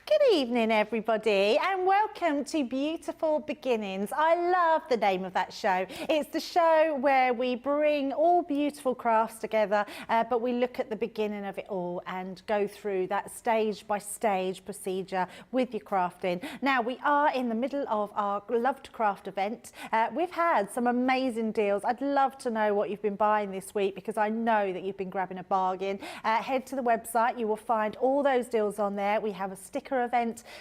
Good evening, everybody, and welcome to Beautiful Beginnings. I love the name of that show. It's the show where we bring all beautiful crafts together, but we look at the beginning of it all and go through that stage-by-stage procedure with your crafting. Now, we are in the middle of our Love to Craft event. We've had some amazing deals. I'd love to know what you've been buying this week, because I know that you've been grabbing a bargain. Head to the website. You will find all those deals on there. We have a sticker event.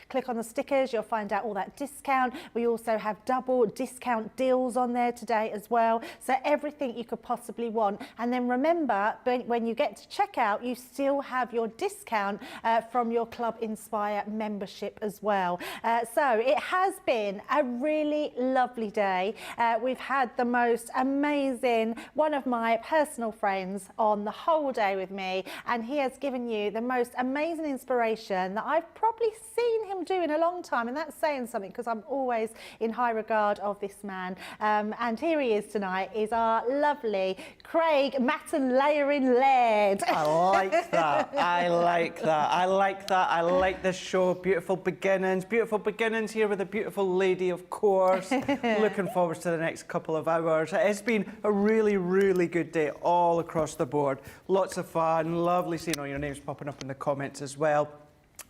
Click on the stickers, you'll find out all that discount. We also have double discount deals on there today as well, so everything you could possibly want. And then remember, when you get to checkout, you still have your discount from your Club Inspire membership as well. So it has been a really lovely day. We've had the most amazing, one of my personal friends on the whole day with me, and he has given you the most amazing inspiration that I've probably seen him do in a long time, and that's saying something because I'm always in high regard of this man. And here he is tonight, is our lovely Craig Matte and Layering Laird. I like that. I like that. I like that. I like this show. Beautiful beginnings. Beautiful beginnings here with a beautiful lady, of course. Looking forward to the next couple of hours. It's been a really, really good day all across the board. Lots of fun. Lovely seeing all your names popping up in the comments as well.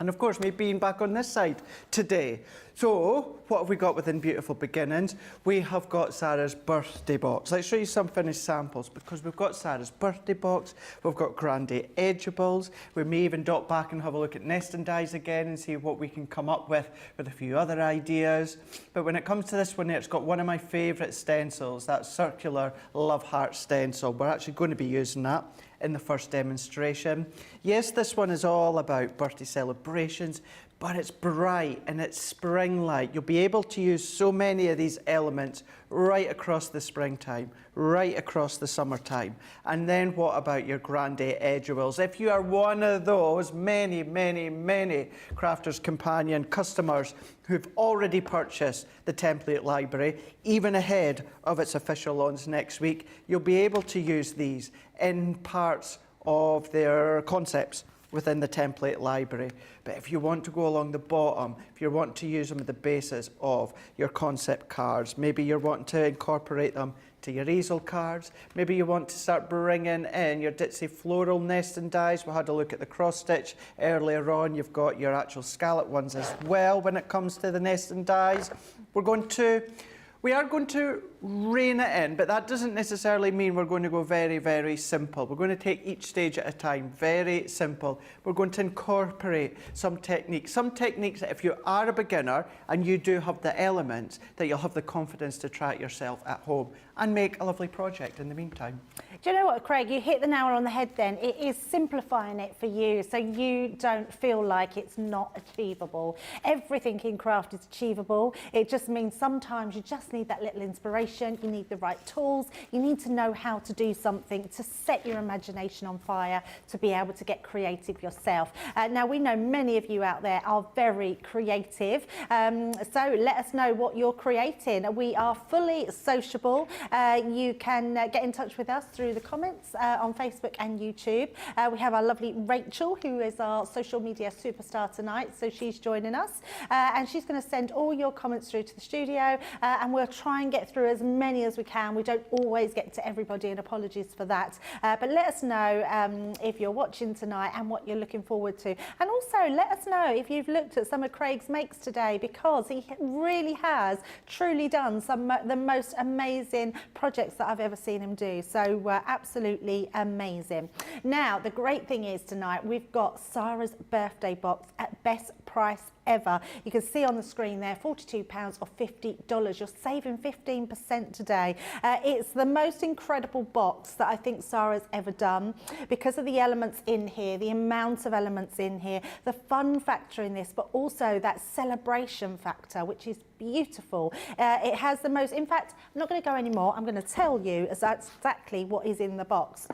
And of course, me being back on this side today. So, what have we got within Beautiful Beginnings? We have got Sara's birthday box. Let's show you some finished samples because we've got Sara's birthday box, we've got Grande edibles, we may even dot back and have a look at Nest and Dies again and see what we can come up with a few other ideas. But when it comes to this one here, it's got one of my favourite stencils, that circular love heart stencil. We're actually going to be using that in the first demonstration. Yes, this one is all about birthday celebrations, but it's bright and it's spring-like. You'll be able to use so many of these elements right across the springtime, right across the summertime. And then what about your Grande edibles? If you are one of those many, many, many Crafters Companion customers who've already purchased the template library, even ahead of its official launch next week, you'll be able to use these in parts of their concepts within the template library. But if you want to go along the bottom, if you want to use them at the basis of your concept cards, maybe you're wanting to incorporate them to your easel cards, maybe you want to start bringing in your ditzy floral Nest and Dies. We had a look at the cross stitch earlier on. You've got your actual scallop ones as well when it comes to the Nest and Dies. We are going to rein it in, but that doesn't necessarily mean we're going to go very, very simple. We're going to take each stage at a time, very simple. We're going to incorporate some techniques that if you are a beginner and you do have the elements, that you'll have the confidence to try it yourself at home and make a lovely project in the meantime. Do you know what, Craig? You hit the nail on the head then. It is simplifying it for you so you don't feel like it's not achievable. Everything in craft is achievable. It just means sometimes you just need that little inspiration. You need the right tools. You need to know how to do something to set your imagination on fire to be able to get creative yourself. Now, we know many of you out there are very creative. So let us know what you're creating. We are fully sociable. You can get in touch with us through the comments on Facebook and YouTube. We have our lovely Rachel, who is our social media superstar tonight, so she's joining us and she's going to send all your comments through to the studio and we'll try and get through as many as we can. We don't always get to everybody, and apologies for that, but let us know if you're watching tonight and what you're looking forward to, and also let us know if you've looked at some of Craig's makes today, because he really has truly done some of the most amazing projects that I've ever seen him do. So absolutely amazing. Now, the great thing is tonight we've got Sara's birthday box at best price ever. You can see on the screen there, £42 or $50. You're saving 15% today. It's the most incredible box that I think Sara's ever done because of the elements in here, the amount of elements in here, the fun factor in this, but also that celebration factor, which is beautiful. It has the most, in fact, I'm not going to go anymore. I'm going to tell you exactly what is in the box.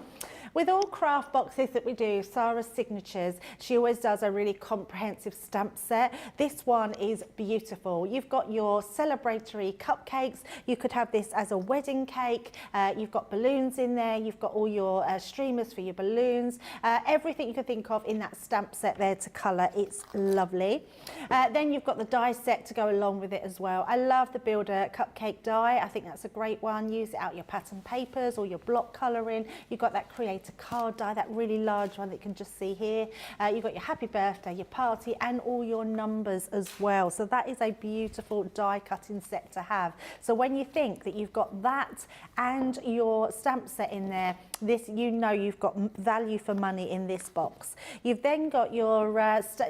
With all craft boxes that we do, Sara's Signatures, she always does a really comprehensive stamp set. This one is beautiful. You've got your celebratory cupcakes. You could have this as a wedding cake. You've got balloons in there. You've got all your streamers for your balloons. Everything you can think of in that stamp set there to colour. It's lovely. Then you've got the die set to go along with it as well. I love the Builder cupcake die. I think that's a great one. Use it out your pattern papers or your block colouring. You've got that Create a Card die, that really large one that you can just see here. You've got your happy birthday, your party, and all your numbers as well. So that is a beautiful die cutting set to have. So when you think that you've got that and your stamp set in there, this, you know, you've got value for money in this box. You've then got your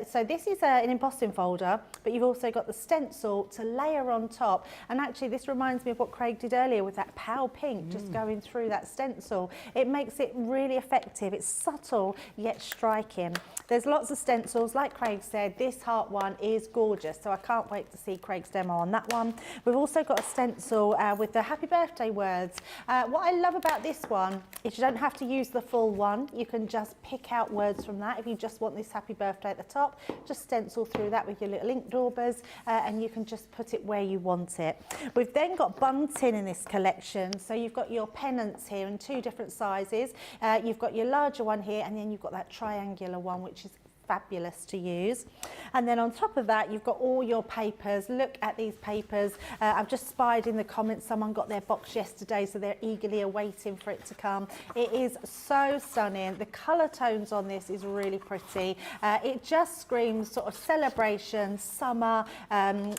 so this is an embossing folder, but you've also got the stencil to layer on top. And actually this reminds me of what Craig did earlier with that pale pink just going through that stencil. It makes it really really effective. It's subtle yet striking. There's lots of stencils. Like Craig said, this heart one is gorgeous, so I can't wait to see Craig's demo on that one. We've also got a stencil with the happy birthday words. What I love about this one is you don't have to use the full one. You can just pick out words from that. If you just want this happy birthday at the top, just stencil through that with your little ink daubers, and you can just put it where you want it. We've then got bunting in this collection. So you've got your pennants here in 2 different sizes. You've got your larger one here, and then you've got that triangular one, which is fabulous to use. And then on top of that, you've got all your papers. Look at these papers. I've just spied in the comments someone got their box yesterday, so they're eagerly awaiting for it to come. It is so stunning. The colour tones on this is really pretty. It just screams sort of celebration, summer,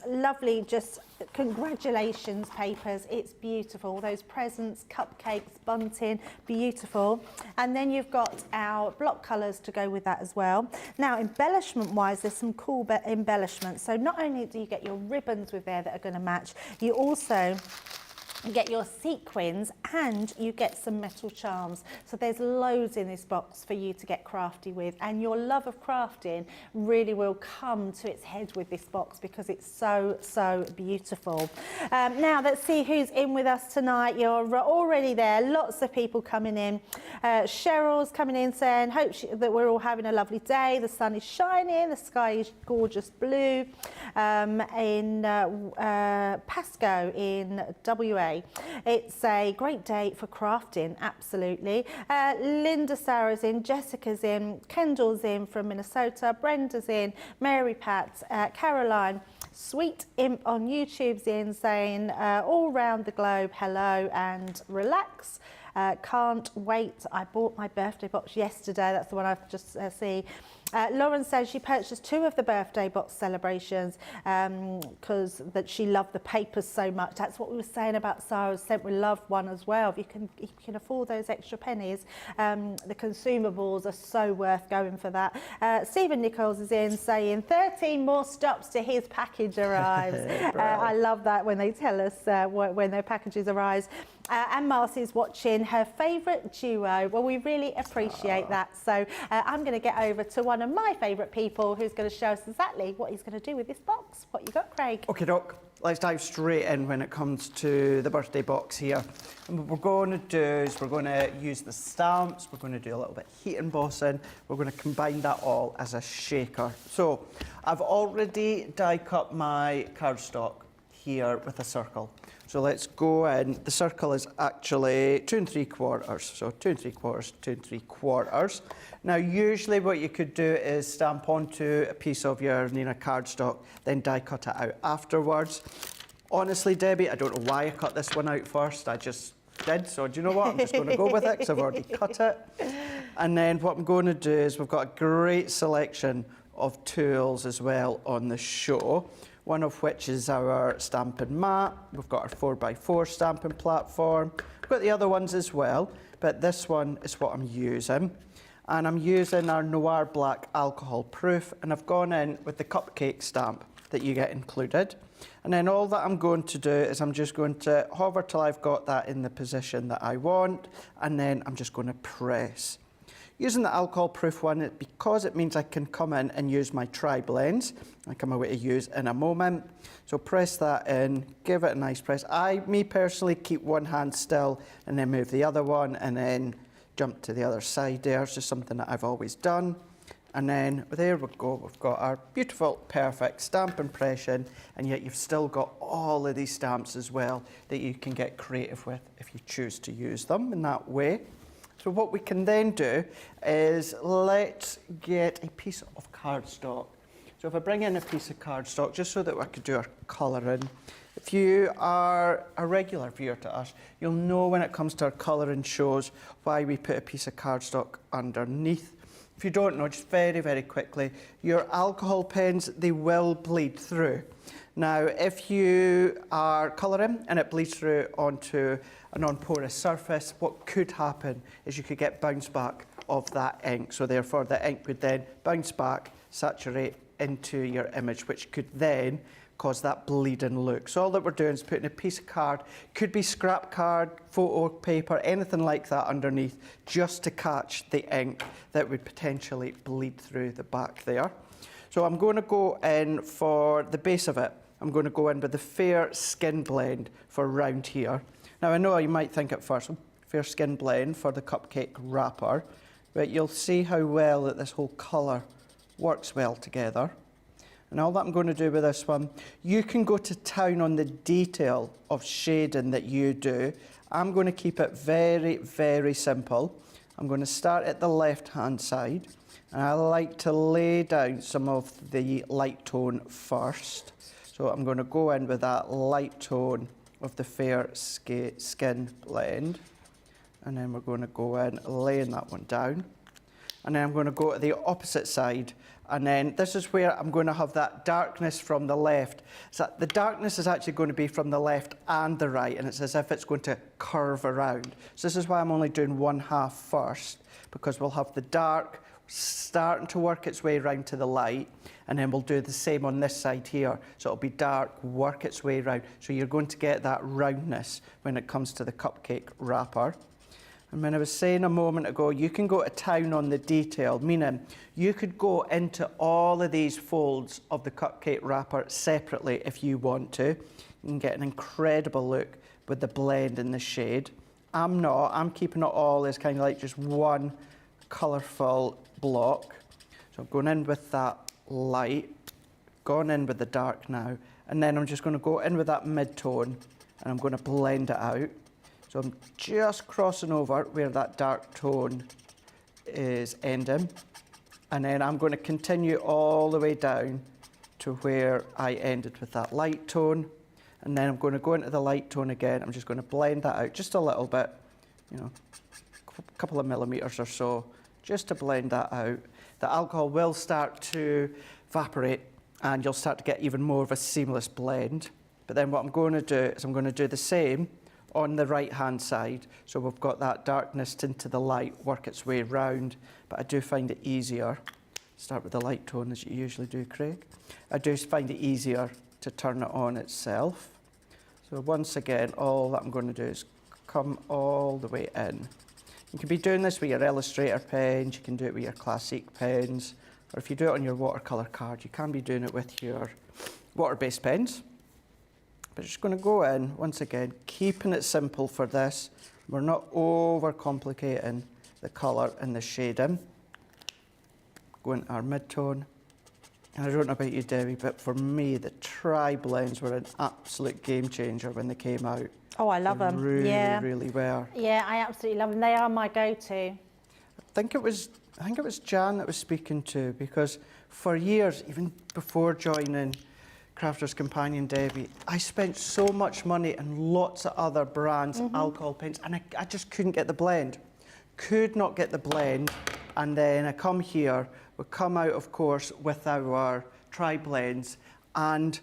lovely, just congratulations papers. It's beautiful. Those presents, cupcakes, bunting, beautiful. And then you've got our block colours to go with that as well. Now, embellishment wise, there's some cool embellishments. So not only do you get your ribbons with there that are going to match, you also get your sequins and you get some metal charms. So there's loads in this box for you to get crafty with, and your love of crafting really will come to its head with this box because it's so beautiful. Now let's see who's in with us tonight. You're already there, lots of people coming in. Cheryl's coming in saying hope that we're all having a lovely day. The sun is shining, the sky is gorgeous blue. In Pasco in WA, it's a great day for crafting, absolutely. Linda Sarah's in, Jessica's in, Kendall's in from Minnesota, Brenda's in, Mary Pat, Caroline, Sweet Imp on YouTube's in saying all round the globe, hello and relax. Can't wait. I bought my birthday box yesterday. That's the one I've just seen. Lauren says she purchased 2 of the birthday box celebrations because that she loved the papers so much. That's what we were saying about Sara's Sent with Love one as well. If you can afford those extra pennies, the consumables are so worth going for that. Stephen Nichols is in saying 13 more stops to his package arrives. I love that when they tell us when their packages arrive. And Marcy's watching her favourite duo. Well, we really appreciate that. So I'm going to get over to one of my favourite people who's going to show us exactly what he's going to do with this box. What you got, Craig? Okay, Doc. Let's dive straight in when it comes to the birthday box here. And what we're going to do is we're going to use the stamps, we're going to do a little bit of heat embossing, we're going to combine that all as a shaker. So I've already die cut my cardstock here with a circle. So let's go in. The circle is actually 2 3/4. So 2 3/4, 2 3/4. Now, usually what you could do is stamp onto a piece of your Nina cardstock, then die cut it out afterwards. Honestly, Debbie, I don't know why I cut this one out first. I just did. So do you know what? I'm just going to go with it because I've already cut it. And then what I'm going to do is we've got a great selection of tools as well on the show. One of which is our stamping mat. We've got our 4x4 stamping platform. We've got the other ones as well, but this one is what I'm using. And I'm using our Noir Black alcohol proof, and I've gone in with the Cupcake stamp that you get included. And then all that I'm going to do is I'm just going to hover till I've got that in the position that I want, and then I'm just going to press. Using the alcohol proof one, because it means I can come in and use my tri-blends, like I'm away to use in a moment. So press that in, give it a nice press. Me personally, keep one hand still and then move the other one and then jump to the other side there. It's just something that I've always done. And then there we go, we've got our beautiful, perfect stamp impression, and yet you've still got all of these stamps as well that you can get creative with if you choose to use them in that way. So what we can then do is let's get a piece of cardstock. So if I bring in a piece of cardstock, just so that I could do our colouring. If you are a regular viewer to us, you'll know when it comes to our colouring shows why we put a piece of cardstock underneath. If you don't know, just very quickly, your alcohol pens, they will bleed through. Now, if you are colouring and it bleeds through onto a non-porous surface, what could happen is you could get bounce back of that ink. So therefore, the ink would then bounce back, saturate, into your image, which could then cause that bleeding look. So all that we're doing is putting a piece of card, could be scrap card, photo paper, anything like that underneath, just to catch the ink that would potentially bleed through the back there. So I'm going to go in for the base of it. I'm going to go in with the Fair Skin Blend for round here. Now I know you might think at first, Fair Skin Blend for the cupcake wrapper, but you'll see how well that this whole colour works well together. And all that I'm going to do with this one, you can go to town on the detail of shading that you do. I'm going to keep it very, very simple. I'm going to start at the left-hand side, and I like to lay down some of the light tone first. So I'm going to go in with that light tone of the Fair Skin Blend, and then we're going to go in laying that one down. And then I'm going to go to the opposite side, and then this is where I'm going to have that darkness from the left. So the darkness is actually going to be from the left and the right, and it's as if it's going to curve around. So this is why I'm only doing one half first, because we'll have the dark starting to work its way around to the light, and then we'll do the same on this side here. So it'll be dark, work its way around. So you're going to get that roundness when it comes to the cupcake wrapper. And when I was saying a moment ago, you can go to town on the detail, meaning you could go into all of these folds of the cupcake wrapper separately if you want to. You can get an incredible look with the blend and the shade. I'm not, I'm keeping it all as kind of like just one colourful block. So I'm going in with that light, going in with the dark now, and then I'm just going to go in with that mid-tone, and I'm going to blend it out. So I'm just crossing over where that dark tone is ending, and then I'm going to continue all the way down to where I ended with that light tone, and then I'm going to go into the light tone again. I'm just going to blend that out just a little bit, you know, a couple of millimeters or so, just to blend that out. The alcohol will start to evaporate, and you'll start to get even more of a seamless blend. But then what I'm going to do is I'm going to do the same on the right-hand side. So we've got that darkness into the light, work its way round, but I do find it easier. Start with the light tone as you usually do, Craig. I do find it easier to turn it on itself. So once again, all that I'm going to do is come all the way in. You can be doing this with your Illustrator pens, you can do it with your Classic pens, or if you do it on your watercolour card, you can be doing it with your water-based pens. But just going to go in, once again, keeping it simple for this. We're not over-complicating the colour and the shading. Go into our mid-tone. And I don't know about you, Debbie, but for me, the tri-blends were an absolute game changer when they came out. Oh, I love them. Really, yeah. really were. Yeah, I absolutely love them. They are my go-to. I think it was Jan that was speaking to, because for years, even before joining Crafter's Companion, Debbie, I spent so much money on lots of other brands, alcohol paints, and I just couldn't get the blend. Could not get the blend. And then I come here, we come out, of course, with our tri-blends, and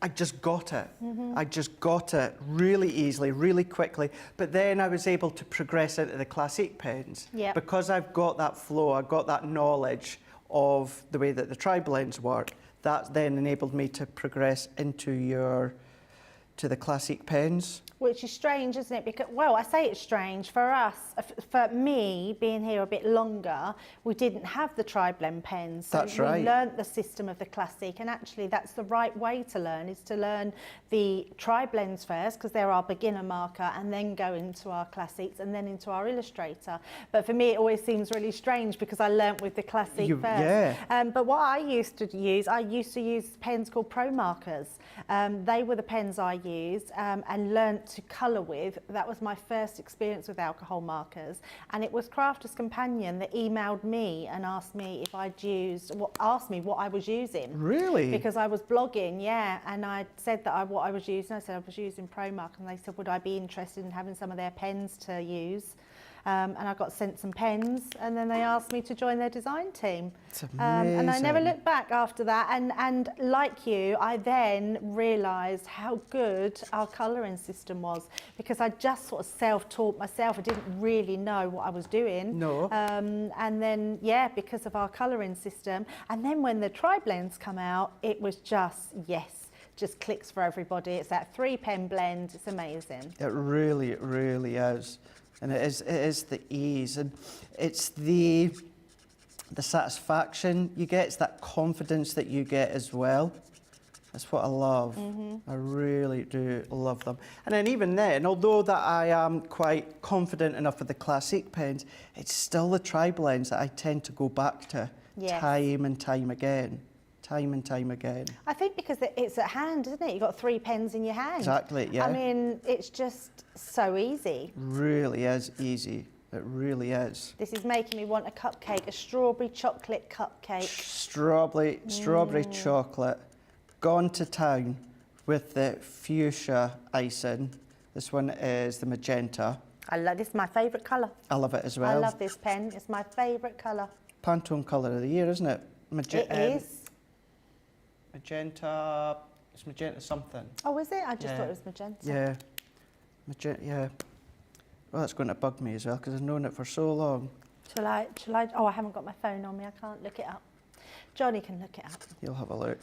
I just got it. I just got it really easily, really quickly. But then I was able to progress into the Classic pens. Yep. Because I've got that flow, I've got that knowledge of the way that the tri-blends work. That then enabled me to progress into the Classic pens. Which is strange, isn't it? Because, well, I say it's strange. For us, for me, being here a bit longer, we didn't have the tri-blend pens. So That's right. We learnt the system of the Classic, and actually that's the right way to learn, is to learn the tri-blends first, because they're our beginner marker, and then go into our Classics, and then into our Illustrator. But for me, it always seems really strange, because I learnt with the Classic first. Yeah. But what I used to use pens called Pro Markers. They were the pens I used, and learnt to colour with. That was my first experience with alcohol markers, and it was Crafter's Companion that emailed me and asked me if I'd asked me what I was using. Really? Because I was blogging, yeah, and I said that what I was using. I said I was using Pro Marker, and they said would I be interested in having some of their pens to use. and I got sent some pens, and then they asked me to join their design team. It's amazing. And I never looked back after that. And like you, I then realised how good our colouring system was, because I just sort of self-taught myself. I didn't really know what I was doing. No. And then, yeah, because of our colouring system. And then when the tri-blends come out, it was just, yes, just clicks for everybody. It's that 3-pen blend. It's amazing. It really is. And it is the ease, and it's the satisfaction you get. It's that confidence that you get as well. That's what I love. I really do love them. And then even then, although that I am quite confident enough with the classic pens, it's still the tri-blends that I tend to go back to time and time again. Time and time again. I think because it's at hand, isn't it? You've got 3 pens in your hand. Exactly, yeah. I mean, it's just so easy. Really is easy. It really is. This is making me want a cupcake, a strawberry chocolate cupcake. Strawberry chocolate. Gone to town with the fuchsia icing. This one is the magenta. I love this. Is my favourite colour. I love it as well. I love this pen. It's my favourite colour. Pantone colour of the year, isn't it? It is. Magenta. It's magenta something. Oh, is it? I just thought it was magenta. Yeah. Magenta. Yeah. Well, that's going to bug me as well because I've known it for so long. Shall I? Oh, I haven't got my phone on me. I can't look it up. Johnny can look it up. You'll have a look.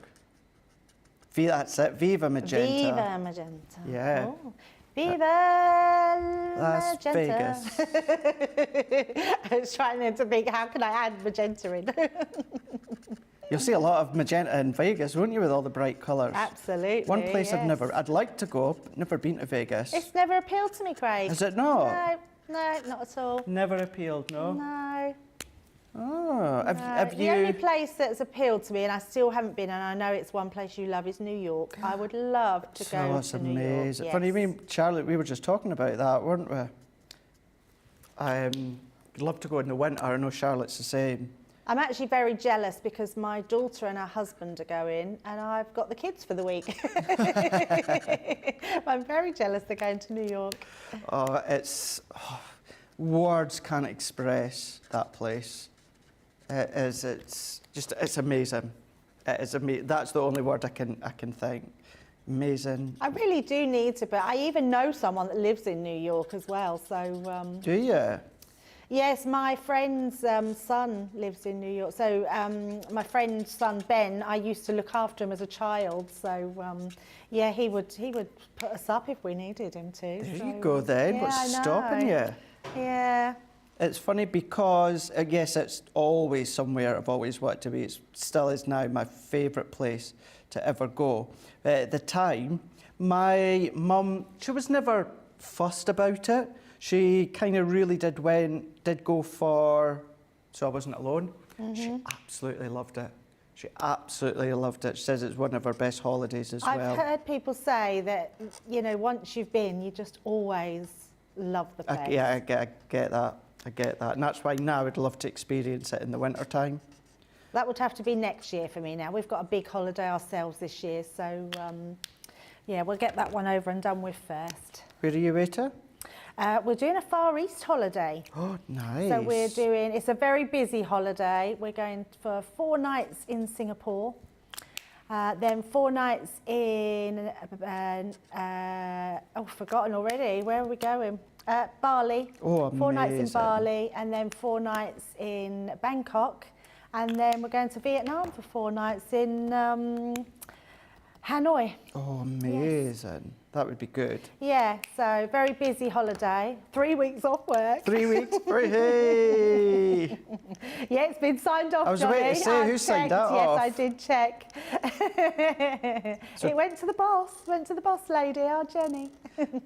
That's it. Viva Magenta. Viva Magenta. Yeah. Oh. Viva Las Magenta. Vegas. I was trying to think, how can I add magenta in? You'll see a lot of magenta in Vegas, won't you, with all the bright colours? Absolutely. One place I'd like to go, but never been to Vegas. It's never appealed to me, Craig. Is it not? No, not at all. Never appealed, no? No. Oh, have The you... only place that's appealed to me, and I still haven't been, and I know it's one place you love, is New York. I would love to go that's to amazing. New York. Yes. Funny, me and Charlotte, we were just talking about that, weren't we? I'd love to go in the winter. I know Charlotte's the same. I'm actually very jealous because my daughter and her husband are going, and I've got the kids for the week. I'm very jealous they're going to New York. Oh, words can't express that place. It's amazing. It is amazing. That's the only word I can think. Amazing. I really do need to, but I even know someone that lives in New York as well. So. Do you? Yes, my friend's son lives in New York. So my friend's son Ben, I used to look after him as a child. So yeah, he would put us up if we needed him to. There you go then. Yeah, What's stopping you? Yeah. It's funny because, yes, it's always somewhere I've always wanted to be. It still is now my favourite place to ever go. At the time, my mum, she was never fussed about it. She kind of really did go for So I Wasn't Alone. She absolutely loved it. She absolutely loved it. She says it's one of her best holidays as well. I've heard people say that, you know, once you've been, you just always love the place. I get that. I get that. And that's why now I'd love to experience it in the winter time. That would have to be next year for me now. We've got a big holiday ourselves this year. So, yeah, we'll get that one over and done with first. Where are you at? We're doing a Far East holiday. Oh, nice. So it's a very busy holiday. We're going for 4 nights in Singapore, then 4 nights in, forgotten already. Where are we going? Bali. Oh, amazing. 4 nights in Bali, and then 4 nights in Bangkok. And then we're going to Vietnam for 4 nights in Hanoi. Oh, amazing. Yes. That would be good. Yeah, so very busy holiday. 3 weeks off work. 3 weeks? Hey! Yeah, it's been signed off, I was Johnny. waiting to say who signed that yes, off. Yes, I did check. It went to the boss lady, our Jenny.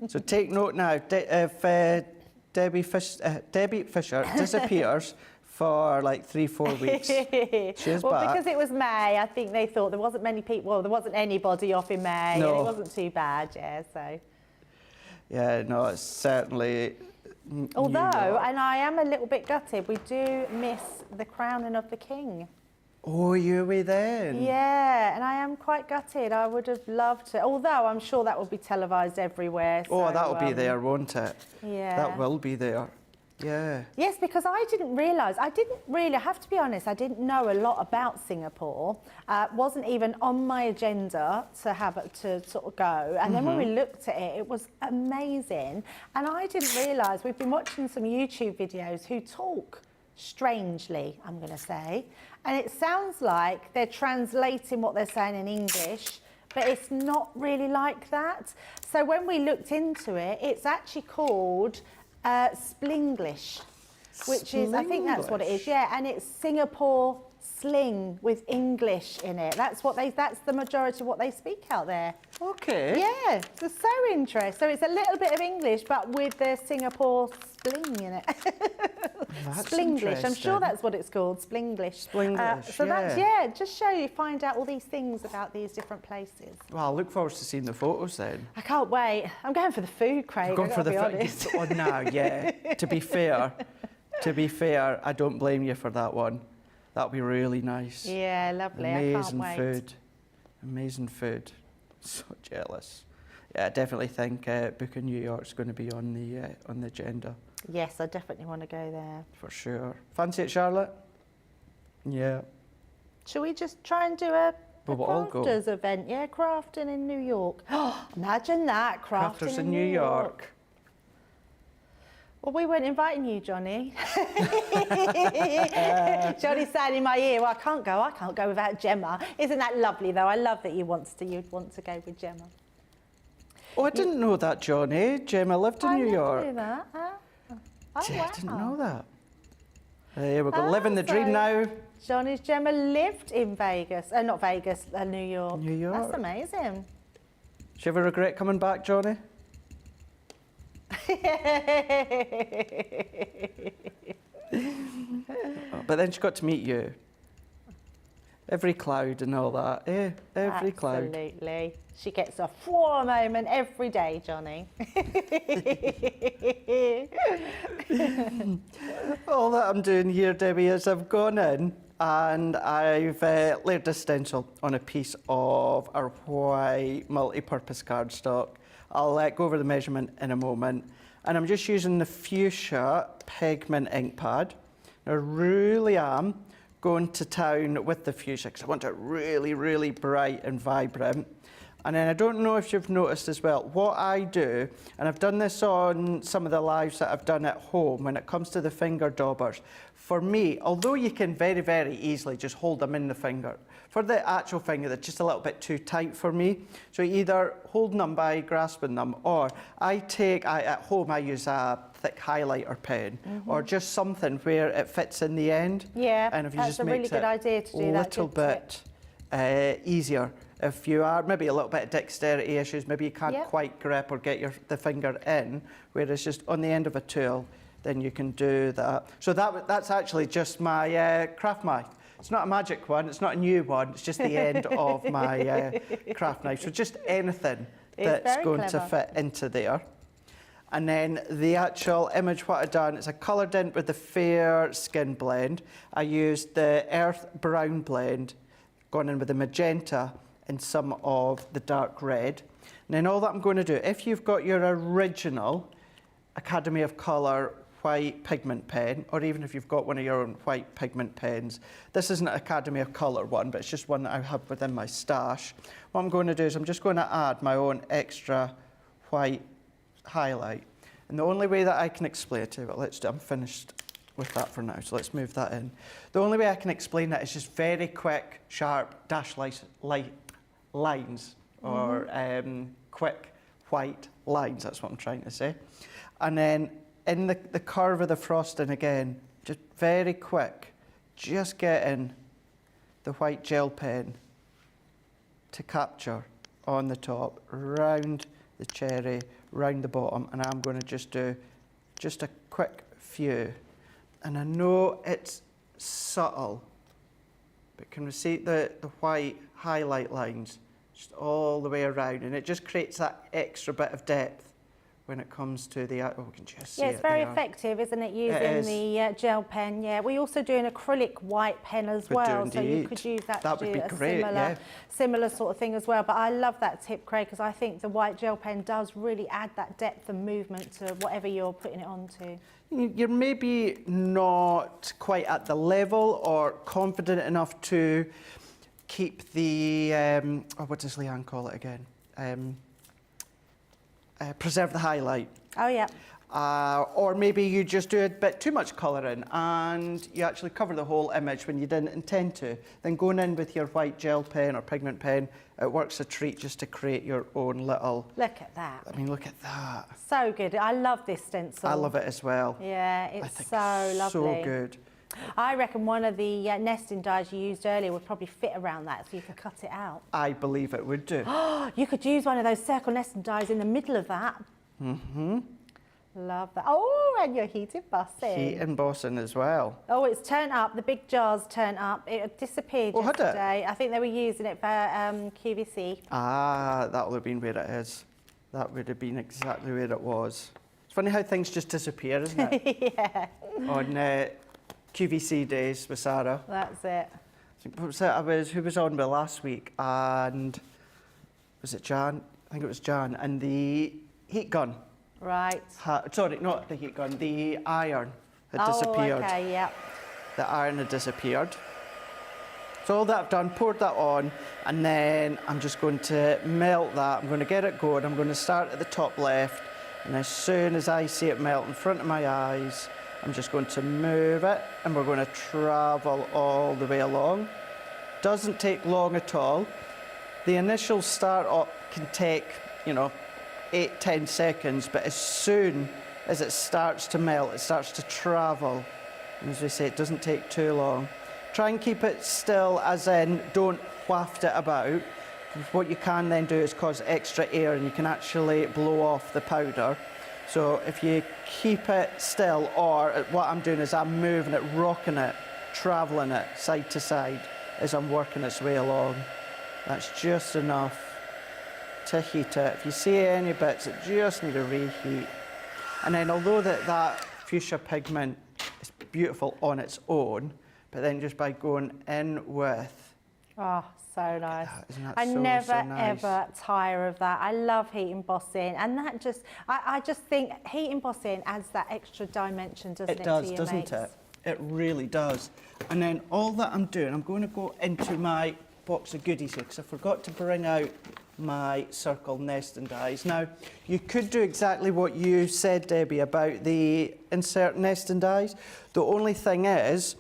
So take note now, if Debbie Fisher disappears for like 3-4 weeks, she's back. Because it was May, I think they thought there wasn't many people, well, there wasn't anybody off in May, no. And it wasn't too bad, yeah, so. Yeah, no, it's certainly... Although, and I am a little bit gutted, we do miss the crowning of the king. Oh, you were then? Yeah, and I am quite gutted. I would have loved to, although I'm sure that will be televised everywhere. Oh, so, that'll be there, won't it? Yeah. That will be there. Yes, because I didn't realise, I have to be honest, I didn't know a lot about Singapore. Wasn't even on my agenda to sort of go. And then when we looked at it, it was amazing. And I didn't realise, we've been watching some YouTube videos who talk strangely, I'm going to say. And it sounds like they're translating what they're saying in English, but it's not really like that. So when we looked into it, it's actually called Splinglish, which is, I think that's what it is, yeah, and it's Singapore sling with English in it. That's the majority of what they speak out there. Okay. Yeah, so interesting. So it's a little bit of English, but with the Singapore spling in it. That's Splinglish, I'm sure that's what it's called, Splinglish. Splinglish, so that's, yeah, just show you, find out all these things about these different places. Well, I look forward to seeing the photos then. I can't wait. I'm going for the food, Craig. You're going for the food. Oh, no, yeah. To be fair, I don't blame you for that one. That'll be really nice. Yeah, lovely. Amazing I can't wait. food. Amazing food. So jealous. Yeah, I definitely think booking New York's going to be on the agenda. Yes, I definitely want to go there. For sure. Fancy it, Charlotte? Yeah. Shall we just try and do a We'll all go. crafters event? Yeah, crafting in New York. Imagine that, crafting Crafters in New York. Well, we weren't inviting you, Johnny. Johnny's saying in my ear, well, I can't go without Gemma. Isn't that lovely, though? I love that you'd want to go with Gemma. Oh, I didn't know that, Johnny. Gemma lived in New York. I didn't know that. Oh, Yeah, wow. I didn't know that. There we go, living the dream now. Johnny's Gemma lived in Vegas. Not Vegas, New York. New York. That's amazing. Do you ever regret coming back, Johnny? But then she got to meet you. Every cloud and all that. Yeah, every cloud. Absolutely. She gets a whoa moment every day, Johnny. All that I'm doing here, Debbie, is I've gone in and I've layered a stencil on a piece of our white multi-purpose cardstock. I'll go over the measurement in a moment. And I'm just using the fuchsia pigment ink pad. I really am going to town with the fuchsia because I want it really, really bright and vibrant. And then I don't know if you've noticed as well, what I do, and I've done this on some of the lives that I've done at home when it comes to the finger daubers. For me, although you can very, very easily just hold them in the finger, for the actual finger, they're just a little bit too tight for me. So either holding them by grasping them, or at home I use a thick highlighter pen, or just something where it fits in the end. Yeah, and if you that's just a really makes good it idea to do that. A little bit easier. If you are maybe a little bit of dexterity issues, maybe you can't quite grip or get the finger in, whereas just on the end of a tool, then you can do that. So that's actually just my craft knife. It's not a magic one, it's not a new one, it's just the end of my craft knife. So just anything that's going to fit into there. And then the actual image, what I've done, is I coloured in with the fair skin blend. I used the earth brown blend, gone in with the magenta and some of the dark red. And then all that I'm going to do, if you've got your original Academy of Colour white pigment pen, or even if you've got one of your own white pigment pens, this isn't an Academy of Colour one, but it's just one that I have within my stash. What I'm going to do is I'm just going to add my own extra white highlight. And the only way that I can explain it to you, I'm finished with that for now, so let's move that in. The only way I can explain that is just very quick, sharp dash lines, or quick white lines, that's what I'm trying to say. And then in the curve of the frosting again, just very quick, just getting the white gel pen to capture on the top, round the cherry, round the bottom, and I'm going to just do just a quick few. And I know it's subtle, but can we see the white highlight lines just all the way around, and it just creates that extra bit of depth when it comes to the, oh, we can just see Yeah, it's very there. effective, isn't it, using the gel pen? Yeah, we also do an acrylic white pen as We do well, so you indeed. could use that That to would do be a great, yeah. similar sort of thing as well. But I love that tip, Craig, because I think the white gel pen does really add that depth and movement to whatever you're putting it onto. You're maybe not quite at the level or confident enough to keep the, oh, what does Leanne call it again? Preserve the highlight. Oh, yeah. Or maybe you just do a bit too much colouring and you actually cover the whole image when you didn't intend to. Then going in with your white gel pen or pigment pen, it works a treat just to create your own little... Look at that. I mean, look at that. So good. I love this stencil. I love it as well. Yeah, it's so lovely. So good. I reckon one of the nesting dies you used earlier would probably fit around that, so you could cut it out. I believe it would do. You could use one of those circle nesting dies in the middle of that. Mm-hmm. Love that. Oh, and your heat embossing. Heat embossing as well. Oh, it's turned up. The big jars turned up. It disappeared yesterday. I think they were using it for QVC. Ah, that would have been where it is. That would have been exactly where it was. It's funny how things just disappear, isn't it? Yeah. On QVC days with Sarah. That's it. Who was on with last week? And was it Jan? I think it was Jan. And the heat gun. Right. Sorry, not the heat gun. The iron had disappeared. Oh, okay, yeah. The iron had disappeared. So all that I've done, poured that on, and then I'm just going to melt that. I'm going to get it going. I'm going to start at the top left, and as soon as I see it melt in front of my eyes, I'm just going to move it, and we're going to travel all the way along. Doesn't take long at all. The initial start up can take, 8-10 seconds, but as soon as it starts to melt, it starts to travel. And as we say, it doesn't take too long. Try and keep it still, as in don't waft it about. What you can then do is cause extra air, and you can actually blow off the powder. So if you keep it still, or what I'm doing is I'm moving it, rocking it, traveling it side to side as I'm working its way along. That's just enough to heat it. If you see any bits that just need a reheat. And then although that fuchsia pigment is beautiful on its own, but then just by going in with... Oh, so nice. Isn't that I so never, nice? ever tire of that. I love heat embossing, and that just, I just think heat embossing adds that extra dimension, doesn't it? It does, to your doesn't makes? it? It really does. And then all that I'm doing, I'm going to go into my box of goodies here, because I forgot to bring out my circle nesting dies. Now, you could do exactly what you said, Debbie, about the insert nesting dies. The only thing is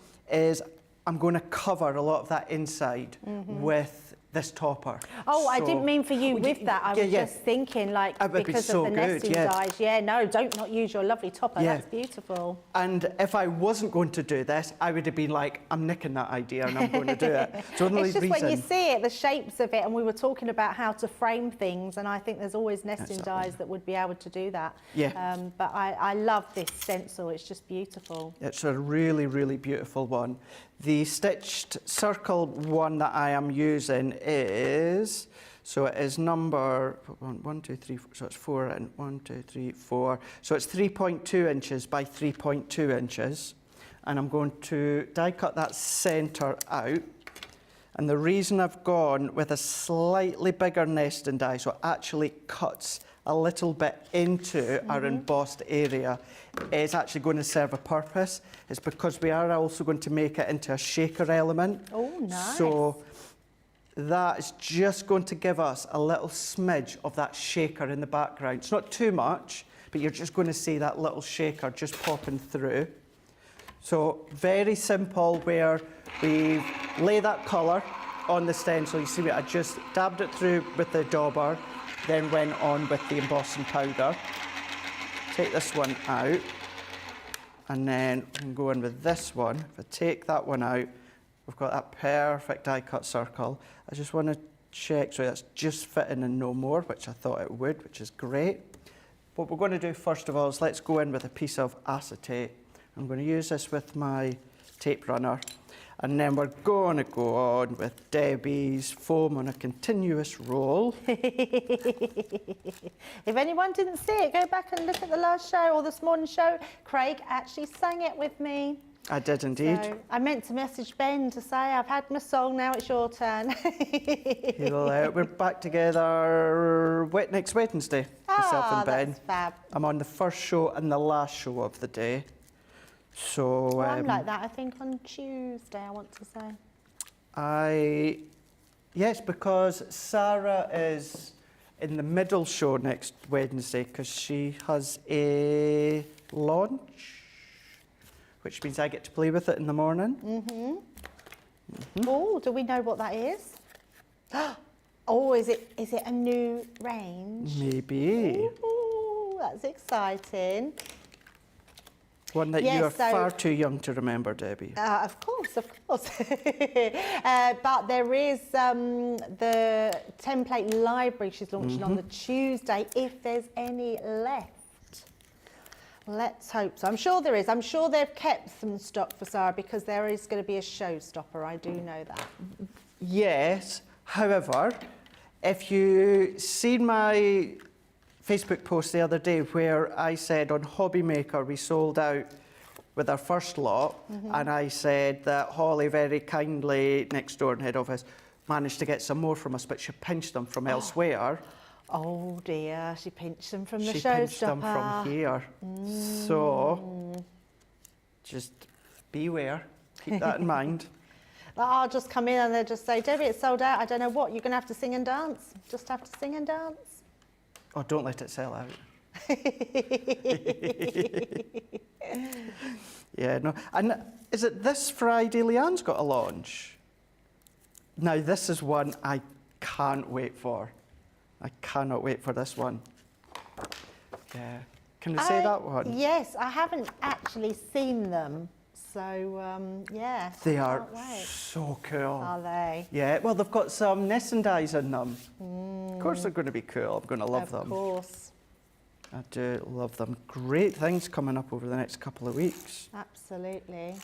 I'm going to cover a lot of that inside with this topper. Oh, I didn't mean for you with that. I was yeah. just thinking, like, It would be because so of the good, nesting yeah. dies. Yeah, no, don't not use your lovely topper. Yeah. That's beautiful. And if I wasn't going to do this, I would have been like, I'm nicking that idea and I'm going to do it. So the only It's just reason... when you see it, the shapes of it, and we were talking about how to frame things, and I think there's always nesting dies that would be able to do that. Yeah. But I love this stencil. It's just beautiful. It's a really, really beautiful one. The stitched circle one that I am using is, so it is number 1, 2, 3, 4, so it's 4 and 1, 2, 3, 4. So it's 3.2 inches by 3.2 inches. And I'm going to die cut that centre out. And the reason I've gone with a slightly bigger nesting die, so it actually cuts a little bit into our embossed area, is actually going to serve a purpose. It's because we are also going to make it into a shaker element. Oh, nice. So that is just going to give us a little smidge of that shaker in the background. It's not too much, but you're just going to see that little shaker just popping through. So very simple, where we lay that colour on the stencil. You see, I just dabbed it through with the dauber, then went on with the embossing powder. Take this one out, and then we can go in with this one. If I take that one out, we've got that perfect die cut circle. I just want to check, so that's just fitting and no more, which I thought it would, which is great. What we're going to do first of all is let's go in with a piece of acetate. I'm going to use this with my tape runner. And then we're going to go on with Debbie's foam on a continuous roll. If anyone didn't see it, go back and look at the last show or this morning's show. Craig actually sang it with me. I did indeed. So I meant to message Ben to say, I've had my song, now it's your turn. We're back together next Wednesday, myself and Ben. That's fab. I'm on the first show and the last show of the day. So Well, I'm like that, I think, on Tuesday, I want to say. Yes, because Sara is in the middle show next Wednesday because she has a launch, which means I get to play with it in the morning. Oh, do we know what that is? Oh, is it a new range? Maybe. Ooh, that's exciting. One that you are far too young to remember, Debbie. Of course. But there is the template library she's launching on the Tuesday, if there's any left. Let's hope so. I'm sure there is. I'm sure they've kept some stock for Sara because there is going to be a showstopper. I do know that. Yes. However, if you seen my Facebook post the other day where I said on Hobby Maker we sold out with our first lot, and I said that Holly very kindly next door in head office managed to get some more from us, but she pinched them from elsewhere. Oh dear, she pinched them from the She showstopper. pinched them from here. So just beware, keep that in mind. I'll just come in and they'll just say, Debbie, it's sold out. I don't know what. You're going to have to sing and dance. Just have to sing and dance. Oh, don't let it sell out. Yeah, no. And is it this Friday Leanne's got a launch? Now, this is one I can't wait for. I cannot wait for this one. Yeah. Can I say that one? Yes, I haven't actually seen them. So, yeah. They are can't wait. so cool. Are they? Yeah, well, they've got some nesting dies in them. Of course they're going to be cool. I'm going to love them. Of course. I do love them. Great things coming up over the next couple of weeks. Absolutely.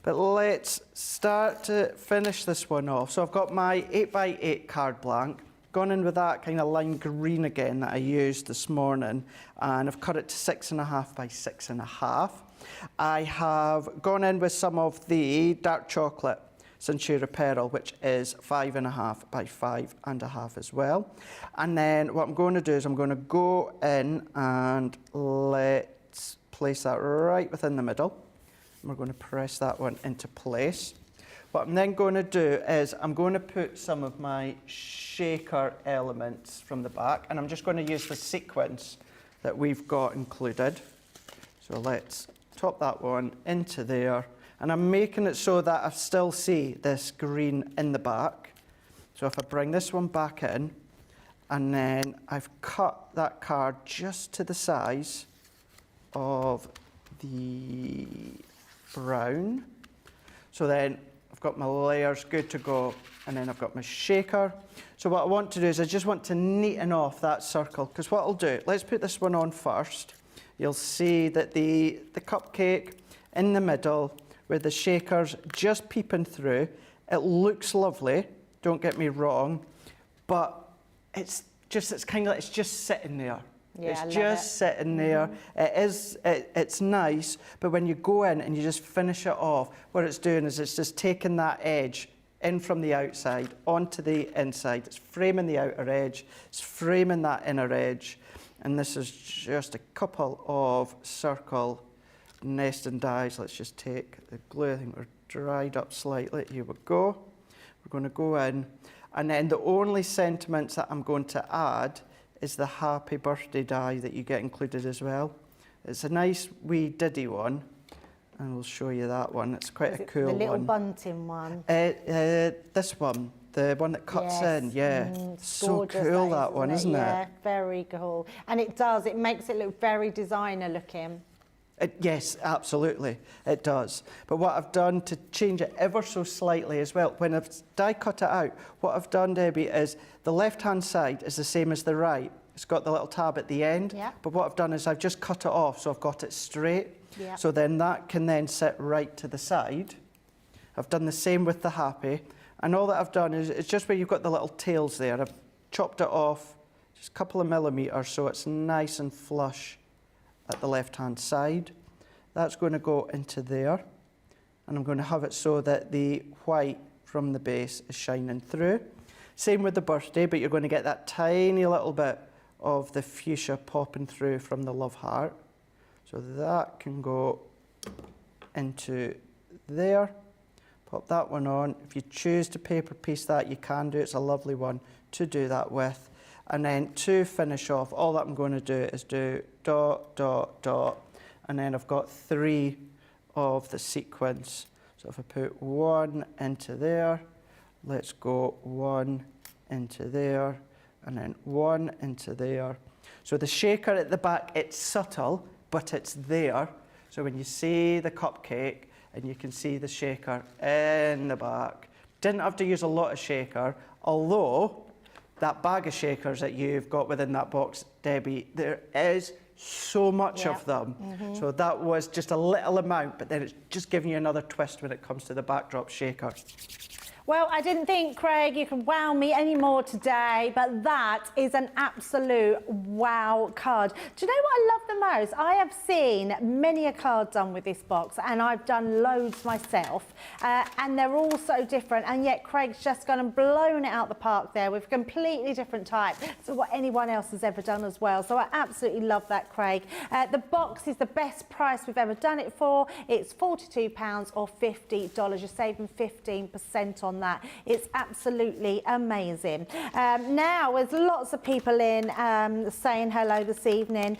But let's start to finish this one off. So I've got my 8x8 card blank, gone in with that kind of lime green again that I used this morning, and I've cut it to 6.5 by 6.5. I have gone in with some of the dark chocolate Signature Pearl, which is 5.5 by 5.5 as well. And then what I'm going to do is I'm going to go in and let's place that right within the middle. And we're going to press that one into place. What I'm then going to do is I'm going to put some of my shaker elements from the back, and I'm just going to use the sequins that we've got included. So let's top that one into there. And I'm making it so that I still see this green in the back. So if I bring this one back in, and then I've cut that card just to the size of the brown. So then I've got my layers good to go, and then I've got my shaker. So what I want to do is I just want to neaten off that circle, because what I'll do, let's put this one on first. You'll see that the cupcake in the middle with the shakers just peeping through. It looks lovely, don't get me wrong, but it's just sitting there. Yeah, it's just sitting there. It's nice, but when you go in and you just finish it off, what it's doing is it's just taking that edge in from the outside onto the inside. It's framing the outer edge, it's framing that inner edge, and this is just a couple of circle nesting dies. Let's just take the glue. I think we're dried up slightly. Here we go. We're going to go in, and then the only sentiments that I'm going to add is the happy birthday die that you get included as well. It's a nice wee diddy one, and we'll show you that one. It's quite a cool one. The little bunting one. This one, the one that cuts in, yeah. So cool that one, isn't it? Yeah, very cool. And it makes it look very designer looking. Yes, absolutely, it does. But what I've done to change it ever so slightly as well, when I've die cut it out, what I've done, Debbie, is the left-hand side is the same as the right. It's got the little tab at the end. Yeah. But what I've done is I've just cut it off, so I've got it straight. Yeah. So then that can then sit right to the side. I've done the same with the happy. And all that I've done is, it's just where you've got the little tails there. I've chopped it off just a couple of millimetres so it's nice and flush at the left-hand side. That's going to go into there. And I'm going to have it so that the white from the base is shining through. Same with the birthday, but you're going to get that tiny little bit of the fuchsia popping through from the love heart. So that can go into there. Pop that one on. If you choose to paper piece that, you can do. It's a lovely one to do that with. And then to finish off, all that I'm going to do is do dot, dot, dot. And then I've got 3 of the sequins. So if I put 1 into there, let's go 1 into there, and then 1 into there. So the shaker at the back, it's subtle, but it's there. So when you see the cupcake, and you can see the shaker in the back. Didn't have to use a lot of shaker, although that bag of shakers that you've got within that box, Debbie, there is so much of them. So that was just a little amount, but then it's just giving you another twist when it comes to the backdrop shaker. Well, I didn't think, Craig, you could wow me anymore today, but that is an absolute wow card. Do you know what I love the most? I have seen many a card done with this box, and I've done loads myself, and they're all so different, and yet Craig's just gone and blown it out the park there with a completely different type to what anyone else has ever done as well. So I absolutely love that, Craig. The box is the best price we've ever done it for. It's £42 or $50. You're saving 15% on that. It's absolutely amazing. Now, there's lots of people in saying hello this evening.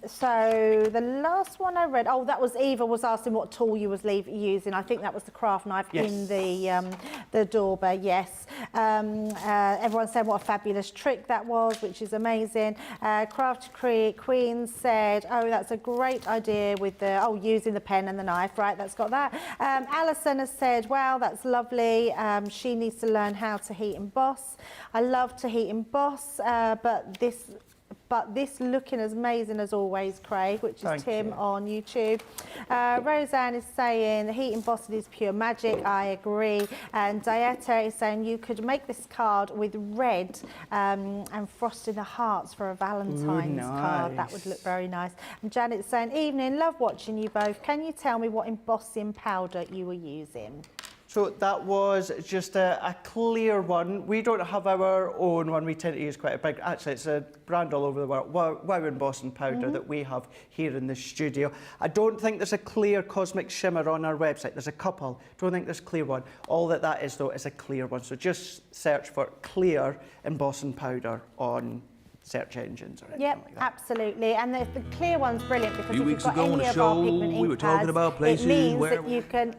So the last one I read, oh, that was Eva was asking what tool you was using. I think that was the craft knife in the doorbell. Yes. Everyone said what a fabulous trick that was, which is amazing. Craft Queen said, oh, that's a great idea with the using the pen and the knife. Right, that's got that. Alison has said, wow, that's lovely. She needs to learn how to heat emboss. I love to heat emboss, but this looking as amazing as always, Craig, which is Tim on YouTube. Roseanne is saying heat embossing is pure magic. I agree. And Dieta is saying you could make this card with red and frosting the hearts for a Valentine's card. That would look very nice. And Janet's saying, evening, love watching you both. Can you tell me what embossing powder you were using? So that was just a clear one. We don't have our own one. We tend to use quite a big, actually it's a brand all over the world, Wow embossing powder that we have here in the studio. I don't think there's a clear cosmic shimmer on our website. There's a couple. Don't think there's a clear one. All that is though is a clear one. So just search for clear embossing powder on search engines or anything like that. Absolutely. And the clear one's brilliant because if you've got ago on any the of show, our pigment ink we were talking pads, about places it means where that you can.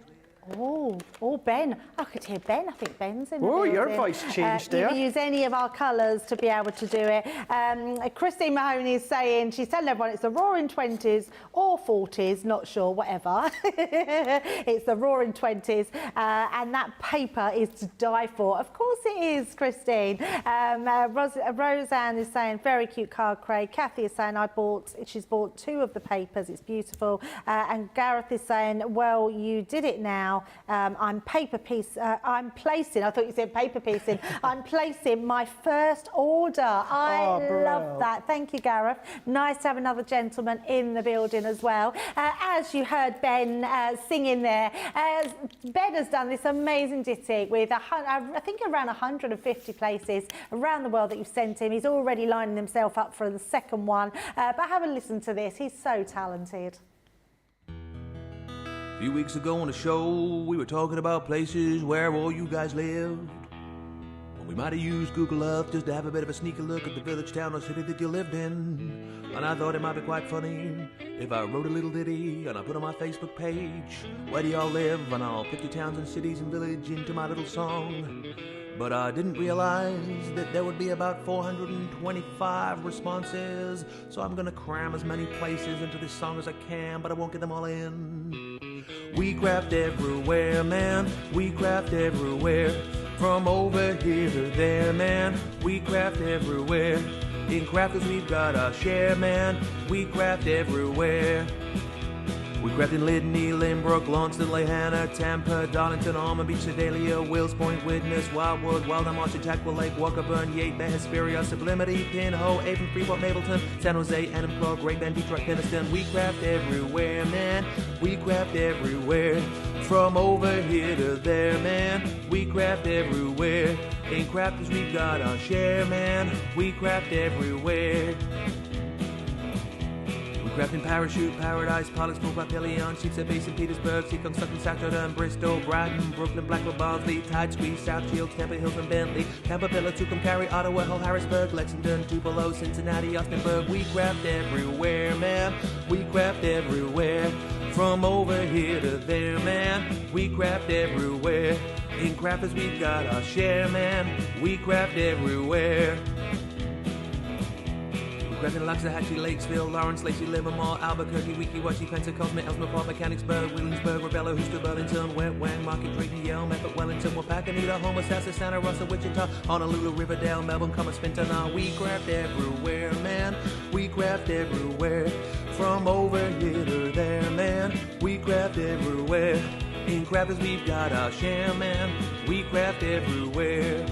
Oh, Ben. I could hear Ben. I think Ben's in the building. Your building. voice changed there. You can use any of our colours to be able to do it. Christine Mahoney is saying, she's telling everyone it's the Roaring 20s or 40s, not sure, whatever. It's the Roaring 20s, and that paper is to die for. Of course it is, Christine. Roseanne is saying, very cute card, Craig. Kathy is saying, she's bought 2 of the papers. It's beautiful. And Gareth is saying, well, you did it now. I'm placing, I thought you said paper piecing. I'm placing my first order. I love that. Thank you, Gareth. Nice to have another gentleman in the building as well. As you heard Ben singing there, Ben has done this amazing ditty with, I think, around 150 places around the world that you've sent him. He's already lining himself up for the second one. But have a listen to this. He's so talented. A few weeks ago on the show, we were talking about places where all you guys lived. Well, we might have used Google Earth just to have a bit of a sneaky look at the village, town, or city that you lived in. And I thought it might be quite funny if I wrote a little ditty and I put on my Facebook page, where do y'all live? And I'll put your towns and cities and village into my little song. But I didn't realize that there would be about 425 responses. So I'm gonna cram as many places into this song as I can, but I won't get them all in. We craft everywhere, man. We craft everywhere. From over here to there, man. We craft everywhere. In crafters we've got our share, man. We craft everywhere. We crafted Lydney, Lynbrook, Launceston, Hannah, Tampa, Darlington, Almond Beach, Sedalia, Wills Point, Widnes, Wildwood, Wildham, Archer, Tackwell Lake, Walkerburn, Yate, Bay, Hesperia, Sublimity, Pinhole, Avon, Freeport, Mapleton, San Jose, Annam, Clark, Great Bend, Detroit, Keniston. We craft everywhere, man. We craft everywhere. From over here to there, man. We craft everywhere. In crafters, we've got our share, man. We craft everywhere. Crafting Parachute, Paradise, Pollux, Papillion, Sheepshead Bay, St. Petersburg, Seacon, Sutton, Saturday, Bristol, Brighton, Brooklyn, Blackwell, Barnsley, Tide Squeeze, South Shields, Temple Hills and Bentley, Tampa, Pillar, Tucum, Cary, Ottawa, Hull, Harrisburg, Lexington, Tupelo, Cincinnati, Austinburg. We craft everywhere, man. We craft everywhere. From over here to there, man. We craft everywhere. In crafters, we've got our share, man. We craft everywhere. Crafting Loxahatchee, Lakesville, Lawrence, Lacey, Livermore, Albuquerque, Weeki-Wachee, Pensacola, Ellsmere Park, Mechanicsburg, Williamsburg, Ravello, Houston, Burlington, Wet Wang, Market, Drayton, Yale, Medford, Wellington, Wapakoneta, Homer, Sassa, Santa Rosa, Wichita, Honolulu, Riverdale, Melbourne, Commerce, Fintana. We craft everywhere, man. We craft everywhere. From over here to there, man. We craft everywhere. In crafters, we've got our share, man. We craft everywhere.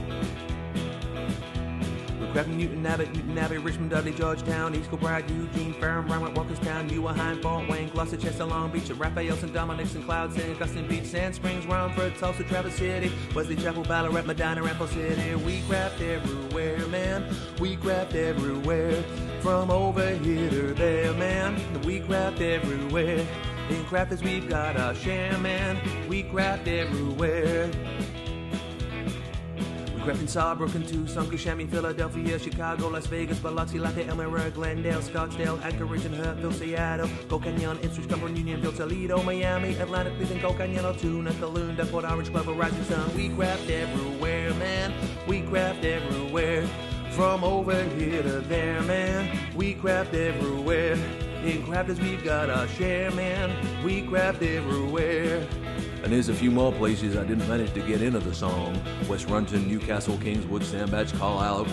Crafting Newton Abbey, Richmond, Dudley, Georgetown, East Kilbride, Eugene, Ferrum, Rhinebeck, Walkerstown, Newarheim, Fort Wayne, Gloucester, Chester, Long Beach, Raphael, St. Dominic, St. Cloud, St. Augustine Beach, Sand Springs, Romford, Tulsa, Traverse City, Wesley Chapel, Ballarat, Medina, Rampo City. We craft everywhere, man. We craft everywhere. From over here to there, man. We craft everywhere. In crafters, we've got our share, man. We craft everywhere. Crafting Sawbrook, Tucson, Kissimmee, Philadelphia, Chicago, Las Vegas, Biloxi, Latte, Elmira, Glendale, Scottsdale, Anchorage, and Hurtville, Seattle, Gold Canyon, Ipswich, Cumberland, Unionville, Toledo, Miami, Atlanta, Cleveland, Gold Canyon, Altoona, Calounda, Port Orange, Glover, Rising Sun. We craft everywhere, man. We craft everywhere. From over here to there, man. We craft everywhere. In crafters, we've got our share, man. We craft everywhere. And there's a few more places I didn't manage to get into the song. West Runton, Newcastle, Kingswood, Sandbach, Carlisle,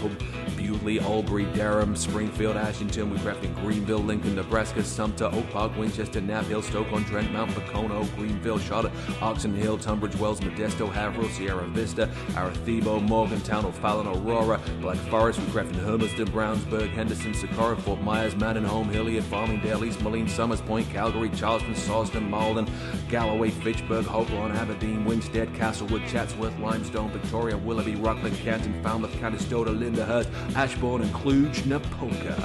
Bewley, Albury, Durham, Springfield, Ashington. We crafted Greenville, Lincoln, Nebraska, Sumter, Oak Park, Winchester, Knapp Hill, Stoke-on-Trent, Mount Pocono, Greenville, Charlotte, Oxon Hill, Tunbridge Wells, Modesto, Haverhill, Sierra Vista, Arecibo, Morgantown, O'Fallon, Aurora, Black Forest. We crafted Hermiston, Brownsburg, Henderson, Socorro, Fort Myers, Mandenholm, Hilliard, Farmingdale, East Moline, Summers Point, Calgary, Charleston, Sawston, Malden, Galloway, Fitchburg, Hopelon, Aberdeen, Winstead, Castlewood, Chatsworth, Limestone, Victoria, Willoughby, Rockland, Canton, Falmouth, Conestoga, Lyndhurst, Ashbourne, and Cluj-Napoca.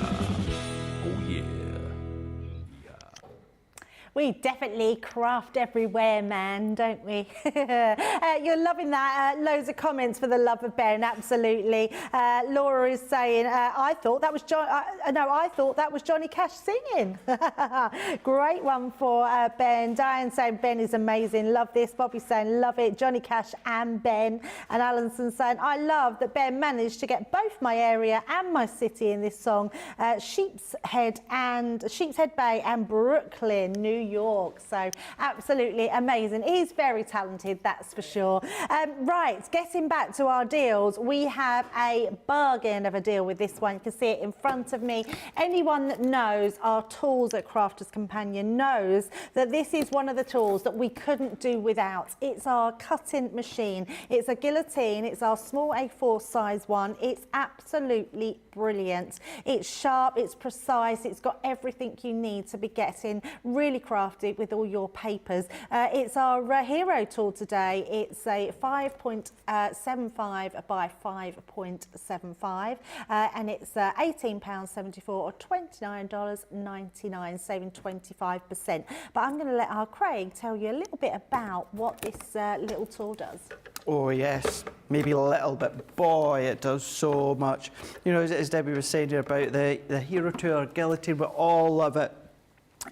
Oh yeah. We definitely craft everywhere, man, don't we? You're loving that. Loads of comments for the love of Ben, absolutely. Laura is saying, I thought that was Johnny Cash singing. Great one for Ben. Diane saying Ben is amazing. Love this. Bobby saying love it. Johnny Cash and Ben. And Alison saying I love that Ben managed to get both my area and my city in this song. Sheepshead Bay and Brooklyn, New York. So absolutely amazing. He's very talented, that's for sure. Right, getting back to our deals, we have a bargain of a deal with this one. You can see it in front of me. Anyone that knows our tools at Crafters Companion knows that this is one of the tools that we couldn't do without. It's our cutting machine. It's a Guillotine. It's our small A4 size one. It's absolutely brilliant. It's sharp, it's precise, it's got everything you need to be getting really crafty with all your papers. It's our hero tool today. It's a 5.75 by 5.75 and it's £18.74 or $29.99, saving 25%. But I'm going to let our Craig tell you a little bit about what this little tool does. Oh yes, maybe a little, but boy, it does so much. You know, as Debbie was saying here about the hero tool or Guillotine, we all love it.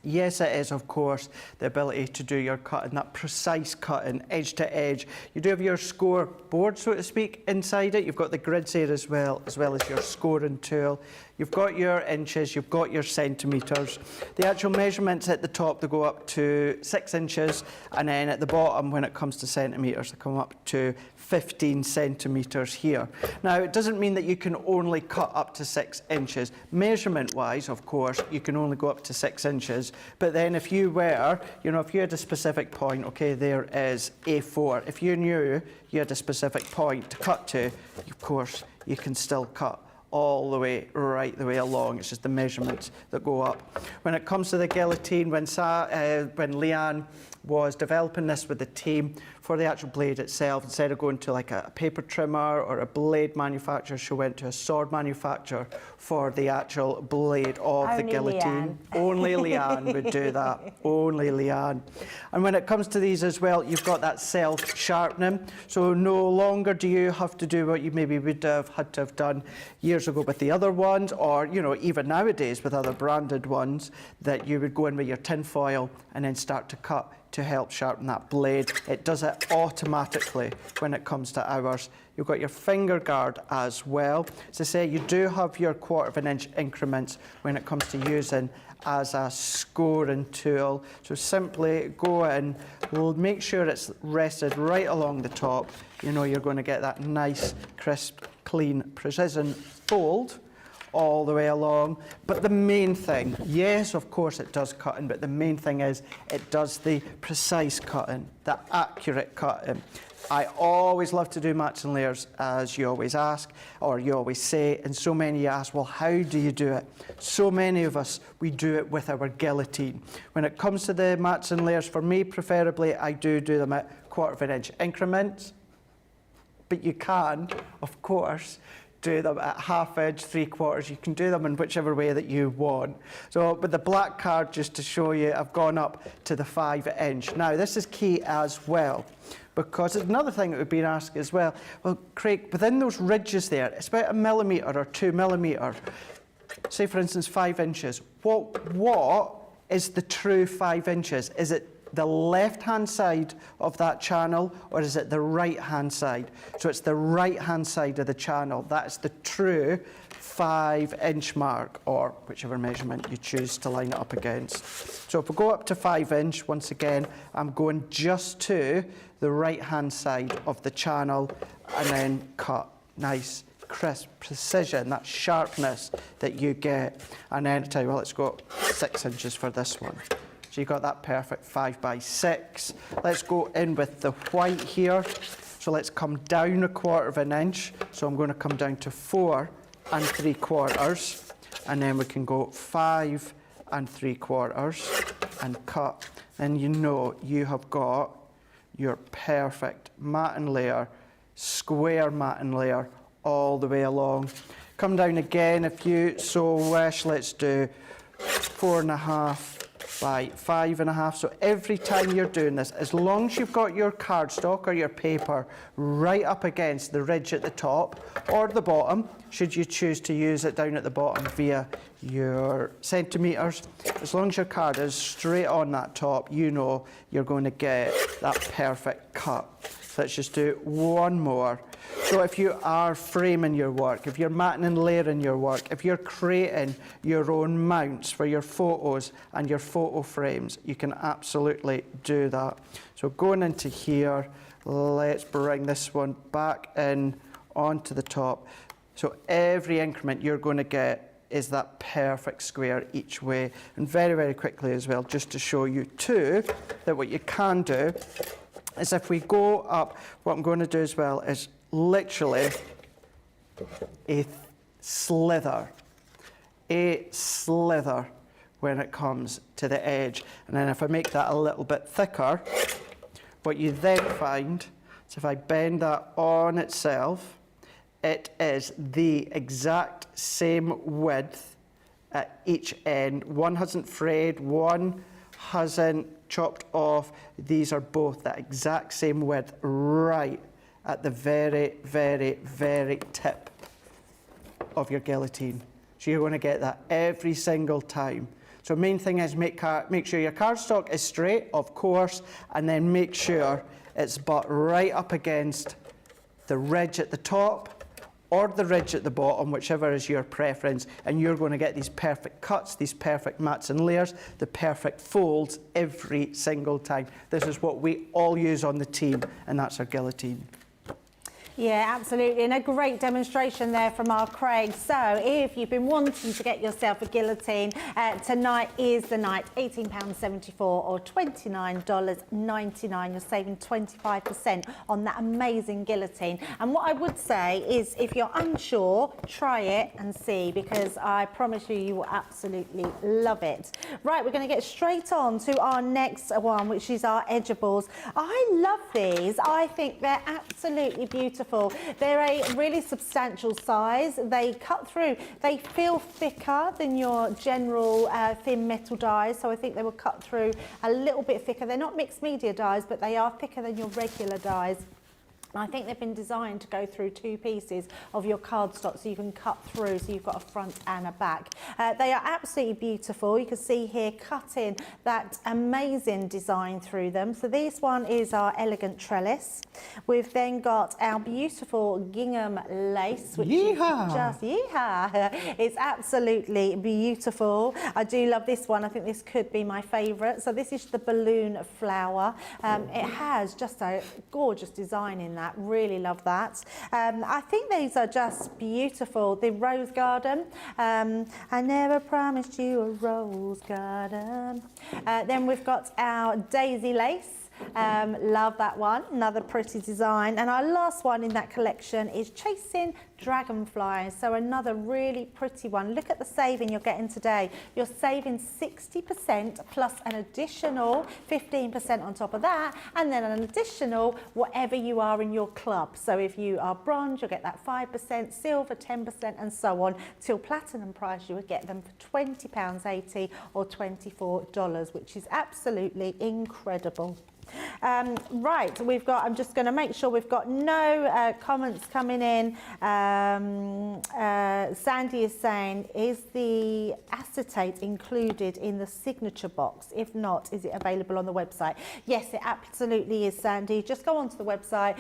Yes, it is, of course, the ability to do your cutting, that precise cutting, edge to edge. You do have your score board, so to speak, inside it. You've got the grids there as well as your scoring tool. You've got your inches, you've got your centimetres. The actual measurements at the top, they go up to 6 inches, and then at the bottom, when it comes to centimetres, they come up to 15 centimetres here. Now, it doesn't mean that you can only cut up to 6 inches. Measurement-wise, of course, you can only go up to 6 inches. inches. But then if you were, you know, if you had a specific point, okay, there is A4. If you knew you had a specific point to cut to, of course, you can still cut all the way, right the way along. It's just the measurements that go up. When it comes to the guillotine, when Leanne was developing this with the team for the actual blade itself, instead of going to like a paper trimmer or a blade manufacturer, she went to a sword manufacturer for the actual blade of the guillotine. Only Leanne would do that. Only Leanne. And when it comes to these as well, you've got that self-sharpening. So no longer do you have to do what you maybe would have had to have done years ago with the other ones, or, you know, even nowadays with other branded ones, that you would go in with your tin foil and then start to cut to help sharpen that blade. It does it automatically when it comes to ours. You've got your finger guard as well. As I say, you do have your 1/4 inch increments when it comes to using as a scoring tool. So simply go in, we'll make sure it's rested right along the top. You know, you're going to get that nice, crisp, clean, precision fold all the way along. But the main thing, yes, of course it does cutting, but the main thing is it does the precise cutting, the accurate cutting. I always love to do mats and layers, as you always ask, or you always say, and so many ask, well, how do you do it? So many of us, we do it with our guillotine. When it comes to the mats and layers, for me, preferably, I do them at 1/4 inch increments, but you can, of course, do them at 1/2 inch, 3/4. You can do them in whichever way that you want. So with the black card, just to show you, I've gone up to the 5 inch. Now this is key as well, because it's another thing that we've been asked as well. Well, Craig, within those ridges there, it's about 1 millimetre or 2 millimetre. Say for instance 5 inches. What is the true 5 inches? Is it the left-hand side of that channel, or is it the right-hand side? So it's the right-hand side of the channel. That's the true 5 inch mark, or whichever measurement you choose to line it up against. So if we go up to 5 inch, once again, I'm going just to the right-hand side of the channel and then cut. Nice, crisp, precision, that sharpness that you get. And then I tell you what, let's go 6 inches for this one. So you got that perfect 5 by 6. Let's go in with the white here. So let's come down 1/4 inch. So I'm going to come down to 4 3/4, and then we can go 5 3/4 and cut. And you know you have got your perfect mat and layer, square mat and layer all the way along. Come down again if you so wish. Let's do 4.5 by 5.5. So every time you're doing this, as long as you've got your cardstock or your paper right up against the ridge at the top or the bottom, should you choose to use it down at the bottom via your centimetres, as long as your card is straight on that top, you know you're going to get that perfect cut. So let's just do one more. So if you are framing your work, if you're matting and layering your work, if you're creating your own mounts for your photos and your photo frames, you can absolutely do that. So going into here, let's bring this one back in onto the top. So every increment you're going to get is that perfect square each way. And very, very quickly as well, just to show you too, that what you can do is if we go up, what I'm going to do as well is literally a slither when it comes to the edge. And then if I make that a little bit thicker, what you then find is if I bend that on itself, it is the exact same width at each end. One hasn't frayed, one hasn't chopped off. These are both the exact same width right at the very, very, very tip of your guillotine. So you're going to get that every single time. So main thing is make sure your cardstock is straight, of course, and then make sure it's butt right up against the ridge at the top or the ridge at the bottom, whichever is your preference, and you're going to get these perfect cuts, these perfect mats and layers, the perfect folds every single time. This is what we all use on the team, and that's our guillotine. Yeah, absolutely, and a great demonstration there from our Craig. So if you've been wanting to get yourself a guillotine, tonight is the night. £18.74 or $29.99. You're saving 25% on that amazing guillotine. And what I would say is, if you're unsure, try it and see, because I promise you, you will absolutely love it. Right, we're going to get straight on to our next one, which is our edgeables. I love these. I think they're absolutely beautiful. They're a really substantial size. They cut through. They feel thicker than your general thin metal dies, so I think they will cut through a little bit thicker. They're not mixed media dies, but they are thicker than your regular dies. I think they've been designed to go through two pieces of your cardstock, so you can cut through, so you've got a front and a back. They are absolutely beautiful. You can see here cutting that amazing design through them. So this one is our elegant trellis. We've then got our beautiful gingham lace, which is just, it's absolutely beautiful. I do love this one. I think this could be my favourite. So this is the balloon flower. It has just a gorgeous design in that. Really love that. I think these are just beautiful. The rose garden. I never promised you a rose garden. Then we've got our daisy lace. Love that one. Another pretty design. And our last one in that collection is Chasing Dragonflies. So another really pretty one. Look at the saving you're getting today. You're saving 60% plus an additional 15% on top of that, and then an additional whatever you are in your club. So if you are bronze, you'll get that 5%, silver 10%, and so on, till platinum price you would get them for £20.80 or $24, which is absolutely incredible. Right, I'm just going to make sure we've got no comments coming in. Sandy is saying, is the acetate included in the signature box? If not, is it available on the website? Yes, it absolutely is, Sandy. Just go onto the website,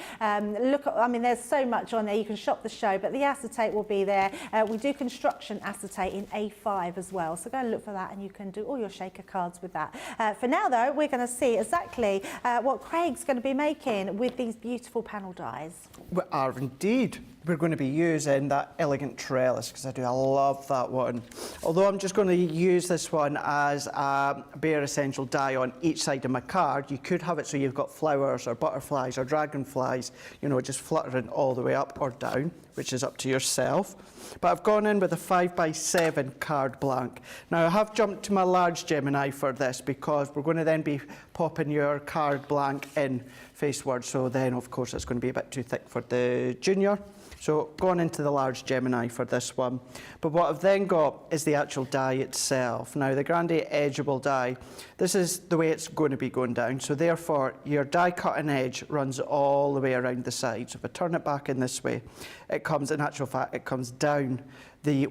look at, I mean, there's so much on there. You can shop the show, but the acetate will be there. We do construction acetate in A5 as well, so go and look for that, and you can do all your shaker cards with that. For now, though, we're going to see exactly what Craig's going to be making with these beautiful panel dies. We are indeed. We're going to be using that elegant trellis, because I love that one. Although I'm just going to use this one as a bare essential die on each side of my card. You could have it so you've got flowers or butterflies or dragonflies, you know, just fluttering all the way up or down, which is up to yourself. But I've gone in with a 5x7 card blank. Now I have jumped to my large Gemini for this, because we're going to then be popping your card blank in faceward, so then of course it's going to be a bit too thick for the junior. So gone into the large Gemini for this one. But what I've then got is the actual die itself. Now the Grande edgeable die, this is the way it's going to be going down. So therefore your die cutting edge runs all the way around the side. So if I turn it back in this way, it comes, in actual fact, it comes down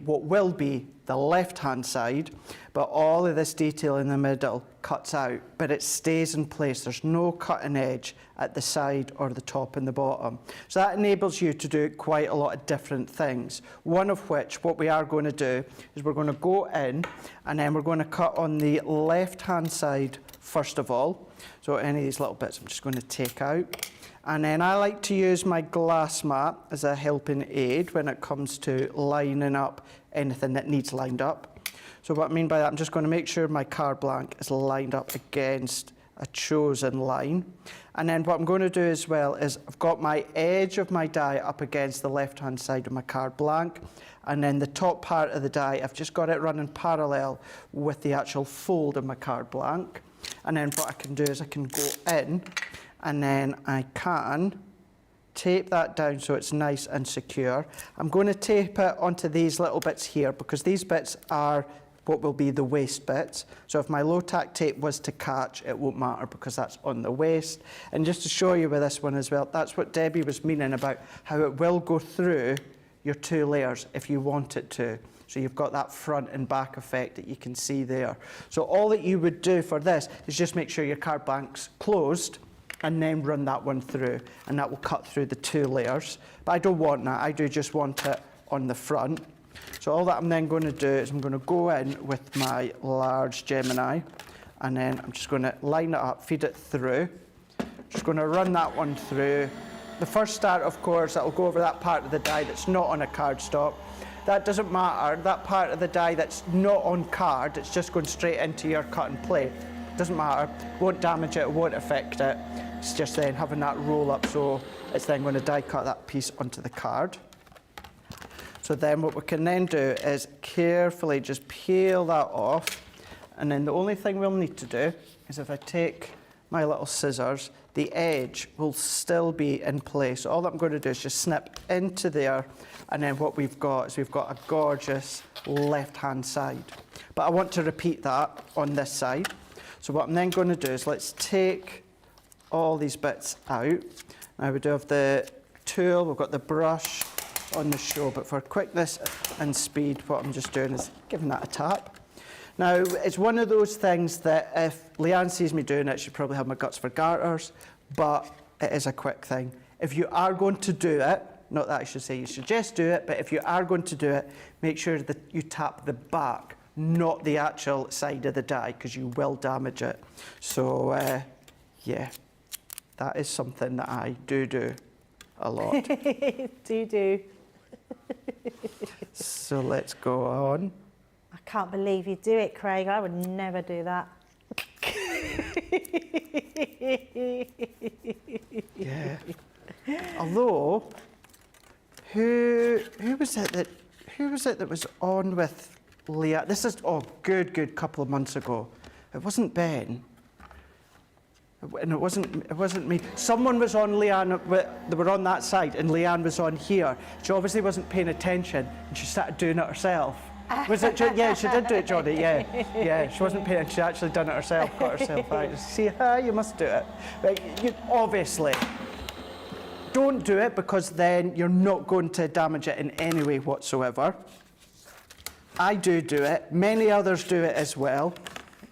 what will be the left-hand side, but all of this detail in the middle cuts out, but it stays in place. There's no cutting edge at the side or the top and the bottom. So that enables you to do quite a lot of different things. One of which, what we are going to do, is we're going to go in, and then we're going to cut on the left-hand side first of all. So any of these little bits I'm just going to take out. And then I like to use my glass mat as a helping aid when it comes to lining up anything that needs lined up. So what I mean by that, I'm just going to make sure my card blank is lined up against a chosen line. And then what I'm going to do as well is I've got my edge of my die up against the left-hand side of my card blank, and then the top part of the die, I've just got it running parallel with the actual fold of my card blank. And then what I can do is I can go in, and then I can tape that down so it's nice and secure. I'm going to tape it onto these little bits here, because these bits are what will be the waist bits. So if my low tack tape was to catch, it won't matter, because that's on the waist. And just to show you with this one as well, that's what Debbie was meaning about how it will go through your two layers if you want it to. So you've got that front and back effect that you can see there. So all that you would do for this is just make sure your card blank's closed, and then run that one through, and that will cut through the two layers. But I don't want that, I do just want it on the front. So all that I'm then going to do is I'm going to go in with my large Gemini, and then I'm just going to line it up, feed it through. Just going to run that one through, the first start, of course, it'll go over that part of the die that's not on a cardstock. That doesn't matter. That part of the die that's not on card, it's just going straight into your cut and plate. Doesn't matter. Won't damage it. Won't affect it. It's just then having that roll up, so it's then going to die cut that piece onto the card. So then what we can then do is carefully just peel that off, and then the only thing we'll need to do is if I take my little scissors, the edge will still be in place. All that I'm going to do is just snip into there, and then what we've got is we've got a gorgeous left-hand side. But I want to repeat that on this side. So what I'm then going to do is let's take all these bits out. Now we do have the tool, we've got the brush on the show, but for quickness and speed, what I'm just doing is giving that a tap. Now, it's one of those things that if Leanne sees me doing it, she'd probably have my guts for garters, but it is a quick thing. If you are going to do it, not that I should say you should just do it, but if you are going to do it, make sure that you tap the back, not the actual side of the die, because you will damage it. So, yeah, that is something that I do a lot. do. So let's go on. I can't believe you do it, Craig. I would never do that. Yeah. Although, who was it that was on with Leah? This is good couple of months ago. It wasn't Ben. And it wasn't me. Someone was on Leanne, they were on that side, and Leanne was on here. She obviously wasn't paying attention, and she started doing it herself. Was it? Yeah, she did do it, Johnny. Yeah. She wasn't paying. She actually done it herself. Got herself out. See how you must do it. But you obviously don't do it, because then you're not going to damage it in any way whatsoever. I do it. Many others do it as well.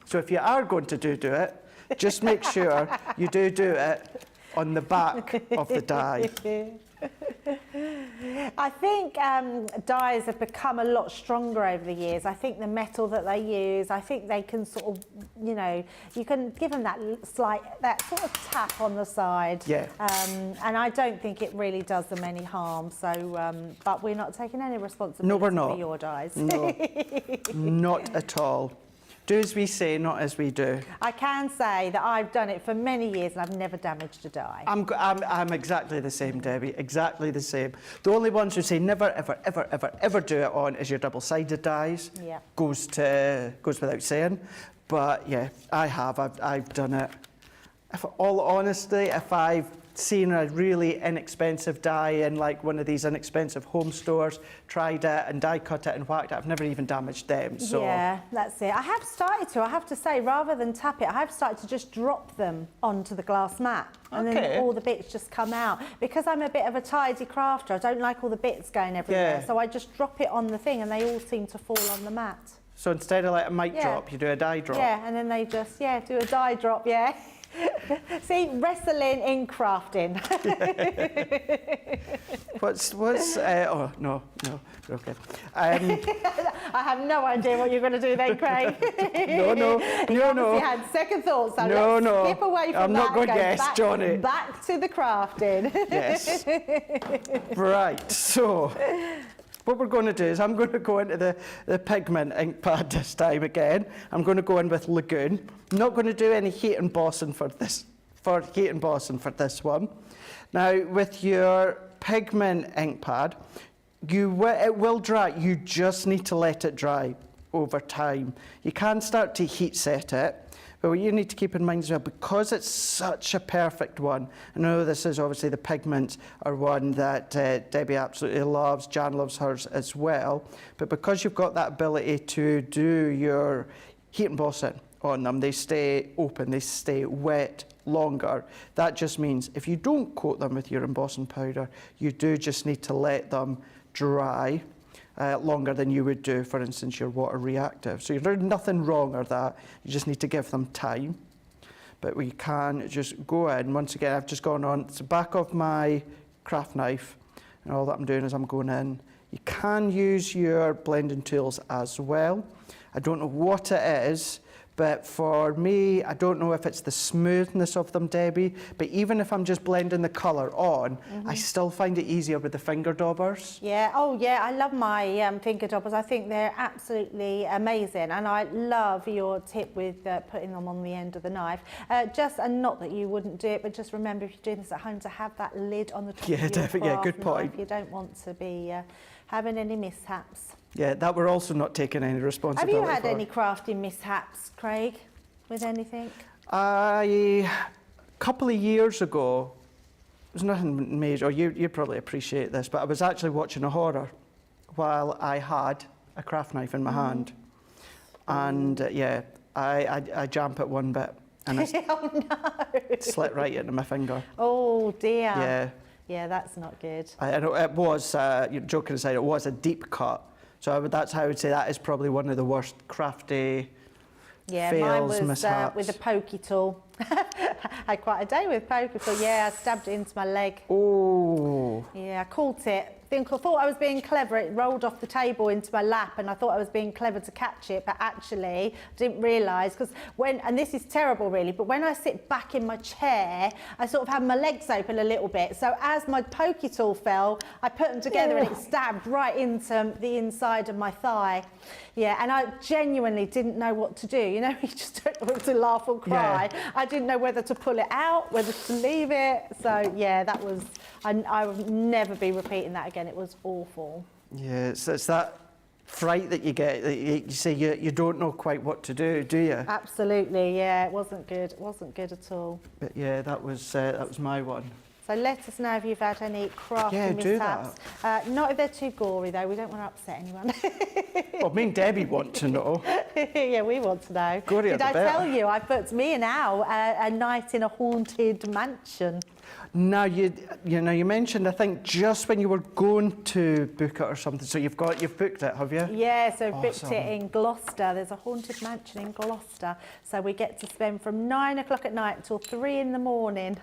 So if you are going to do it, just make sure you do it on the back of the die. I think dyes have become a lot stronger over the years. I think the metal that they use, I think they can sort of, you know, you can give them that sort of tap on the side. Yeah. And I don't think it really does them any harm. So, but we're not taking any responsibility No, we're not. for your dyes. No, not at all. Do as we say, not as we do. I can say that I've done it for many years and I've never damaged a die. I'm exactly the same, Debbie, exactly the same. The only ones who say never, ever do it on is your double-sided dies. Yeah. Goes without saying. But yeah, I've done it. If all honesty, if I've seen a really inexpensive die in like one of these inexpensive home stores, tried it and die cut it and whacked it, I've never even damaged them. So yeah, that's it. I have started to, I have to say, rather than tap it, I have started to just drop them onto the glass mat, and then all the bits just come out. Because I'm a bit of a tidy crafter, I don't like all the bits going everywhere, so I just drop it on the thing and they all seem to fall on the mat. So instead of like a mic drop, you do a die drop? Yeah, and then they just, do a die drop, yeah. See, wrestling in crafting. What's oh, no, okay. I have no idea what you're going to do then, Craig. No. You had second thoughts, so let's skip away from I'm not going to guess, Johnny. Back to the crafting. Yes. Right, so what we're going to do is I'm going to go into the Pigment ink pad this time again. I'm going to go in with Lagoon. I'm not going to do any heat embossing for this one. Now, with your Pigment ink pad, it will dry. You just need to let it dry over time. You can start to heat set it, but what you need to keep in mind as well, because it's such a perfect one, I know this is obviously the pigments are one that Debbie absolutely loves, Jan loves hers as well, but because you've got that ability to do your heat embossing on them, they stay open, they stay wet longer. That just means if you don't coat them with your embossing powder, you do just need to let them dry longer than you would do, for instance, your water reactive. So you're doing nothing wrong or that, you just need to give them time. But we can just go in, once again, I've just gone on, it's the back of my craft knife, and all that I'm doing is I'm going in. You can use your blending tools as well. I don't know what it is, But for me, I don't know if it's the smoothness of them, Debbie, but even if I'm just blending the colour on, I still find it easier with the finger daubers. Yeah, oh yeah, I love my finger daubers. I think they're absolutely amazing, and I love your tip with putting them on the end of the knife. And not that you wouldn't do it, but just remember if you're doing this at home to have that lid on the top of your definitely. Yeah, good point. knife. You don't want to be having any mishaps. Yeah, that we're also not taking any Have responsibility you had for. any crafting mishaps, Craig, with anything? A couple of years ago, it was nothing major. You probably appreciate this, but I was actually watching a horror while I had a craft knife in my hand. And yeah, I jammed it one bit and it Oh no! slit right into my finger. Oh dear. Yeah. Yeah, that's not good. I know it was, joking aside, it was a deep cut. So that's how I would say that is probably one of the worst crafty Yeah, fails, mine was mishaps. with a pokey tool. I had quite a day with poker tool. Yeah, I stabbed it into my leg. Oh. Yeah, I caught it. I thought I was being clever. It rolled off the table into my lap, and I thought I was being clever to catch it, but actually I didn't realise, because and this is terrible really, but when I sit back in my chair, I sort of have my legs open a little bit. So as my pokey tool fell, I put them together and it stabbed right into the inside of my thigh. Yeah, and I genuinely didn't know what to do. You know, you just don't know whether to laugh or cry. Yeah. I didn't know whether to pull it out, whether to leave it. So yeah, that was, I would never be repeating that again. It was awful. Yeah, it's that fright that you get, that you say you don't know quite what to do you? Absolutely, yeah, it wasn't good. It wasn't good at all. But yeah, that was my one. So let us know if you've had any crafty Yeah, do mishaps. Not if they're too gory though, we don't want to upset anyone. Well, me and Debbie want to know. Yeah, we want to know. Gorier Did the I better. tell you I booked me and Al a night in a haunted mansion? Now, you mentioned, I think, just when you were going to book it or something, so you've booked it, have you? Yeah, so booked Awesome. it in Gloucester. There's a haunted mansion in Gloucester. So we get to spend from 9 o'clock at night till 3 in the morning.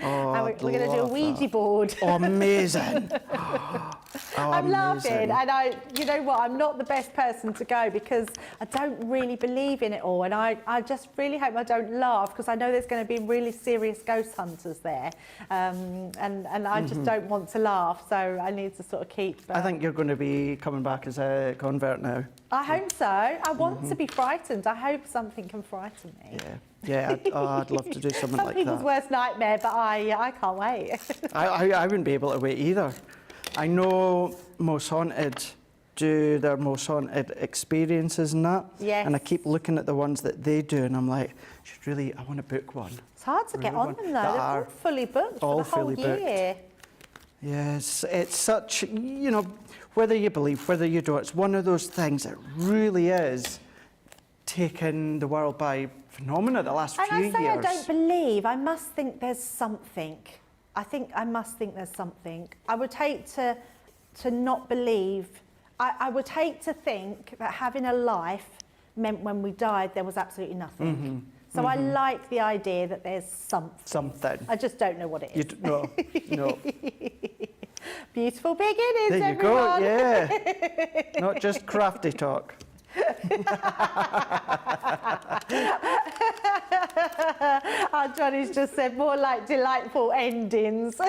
Oh, And we're going to do a Ouija board. Oh, amazing. Oh, I'm laughing, amazing. and you know what, I'm not the best person to go because I don't really believe in it all, and I just really hope I don't laugh because I know there's going to be really serious ghost hunters there, and I just don't want to laugh, so I need to sort of keep... I think you're going to be coming back as a convert now. I hope so. I want to be frightened. I hope something can frighten me. Yeah, I'd love to do something Some like people's that. worst nightmare, but I can't wait. I wouldn't be able to wait either. I know Most Haunted do their Most Haunted experiences and that. Yes. And I keep looking at the ones that they do and I'm like, I want to book one. It's hard to get on them though. They're all fully booked for the whole year. Yes, it's such, whether you believe, whether you don't, it's one of those things that really is taken the world by phenomena the last few years. And I say I don't believe, I must think there's something. I must think there's something. I would hate to not believe. I would hate to think that having a life meant when we died there was absolutely nothing. So I like the idea that there's something. Something. I just don't know what it is. No. Beautiful beginnings, There you everyone. go, yeah. Not just crafty talk. Johnny's just said more like delightful endings.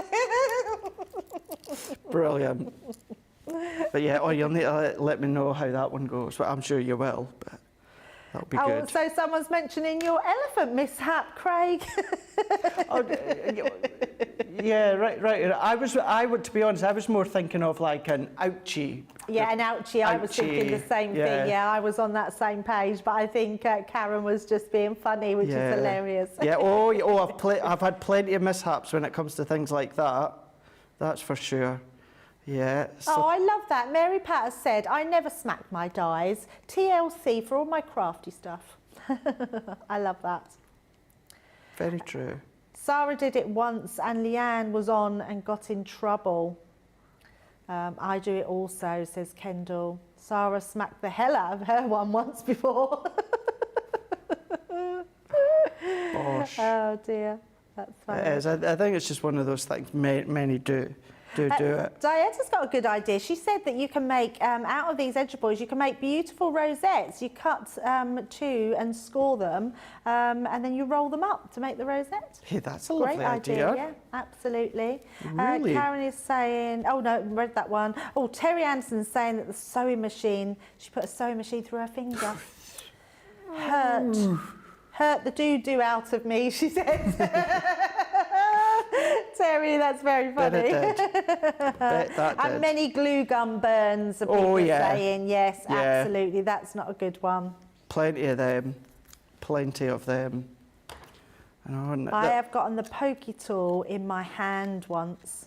Brilliant. But yeah, you'll need to let me know how that one goes. Well, I'm sure you will, but that'll be good. So someone's mentioning your elephant mishap, Craig. Yeah, right. I would, to be honest, I was more thinking of like an ouchie. Yeah, an ouchie. I was thinking the same thing. Yeah, I was on that same page, but I think Karen was just being funny, which is hilarious. Yeah. I've had plenty of mishaps when it comes to things like that. That's for sure. Yeah. Oh, I love that. Mary Pat has said, I never smack my dies. TLC for all my crafty stuff. I love that. Very true. Sara did it once and Leanne was on and got in trouble. I do it also, says Kendall. Sara smacked the hell out of her one once before. Gosh. Oh dear, that's funny. It is. I think it's just one of those things many do. do it. Diana's got a good idea. She said that you can make, out of these edge boys, you can make beautiful rosettes. You cut 2 and score them, and then you roll them up to make the rosette. Hey, that's a Great lovely idea. Yeah, absolutely. Really? Karen is saying, oh no, read that one. Oh, Terry Anderson's saying that the sewing machine, she put a sewing machine through her finger. Hurt the doo-doo out of me, she said. Terry, that's very funny. Bet it did. Bet that did. And many glue gun burns, are people saying. Yes, absolutely, that's not a good one. Plenty of them. Plenty of them. I have gotten the pokey tool in my hand once.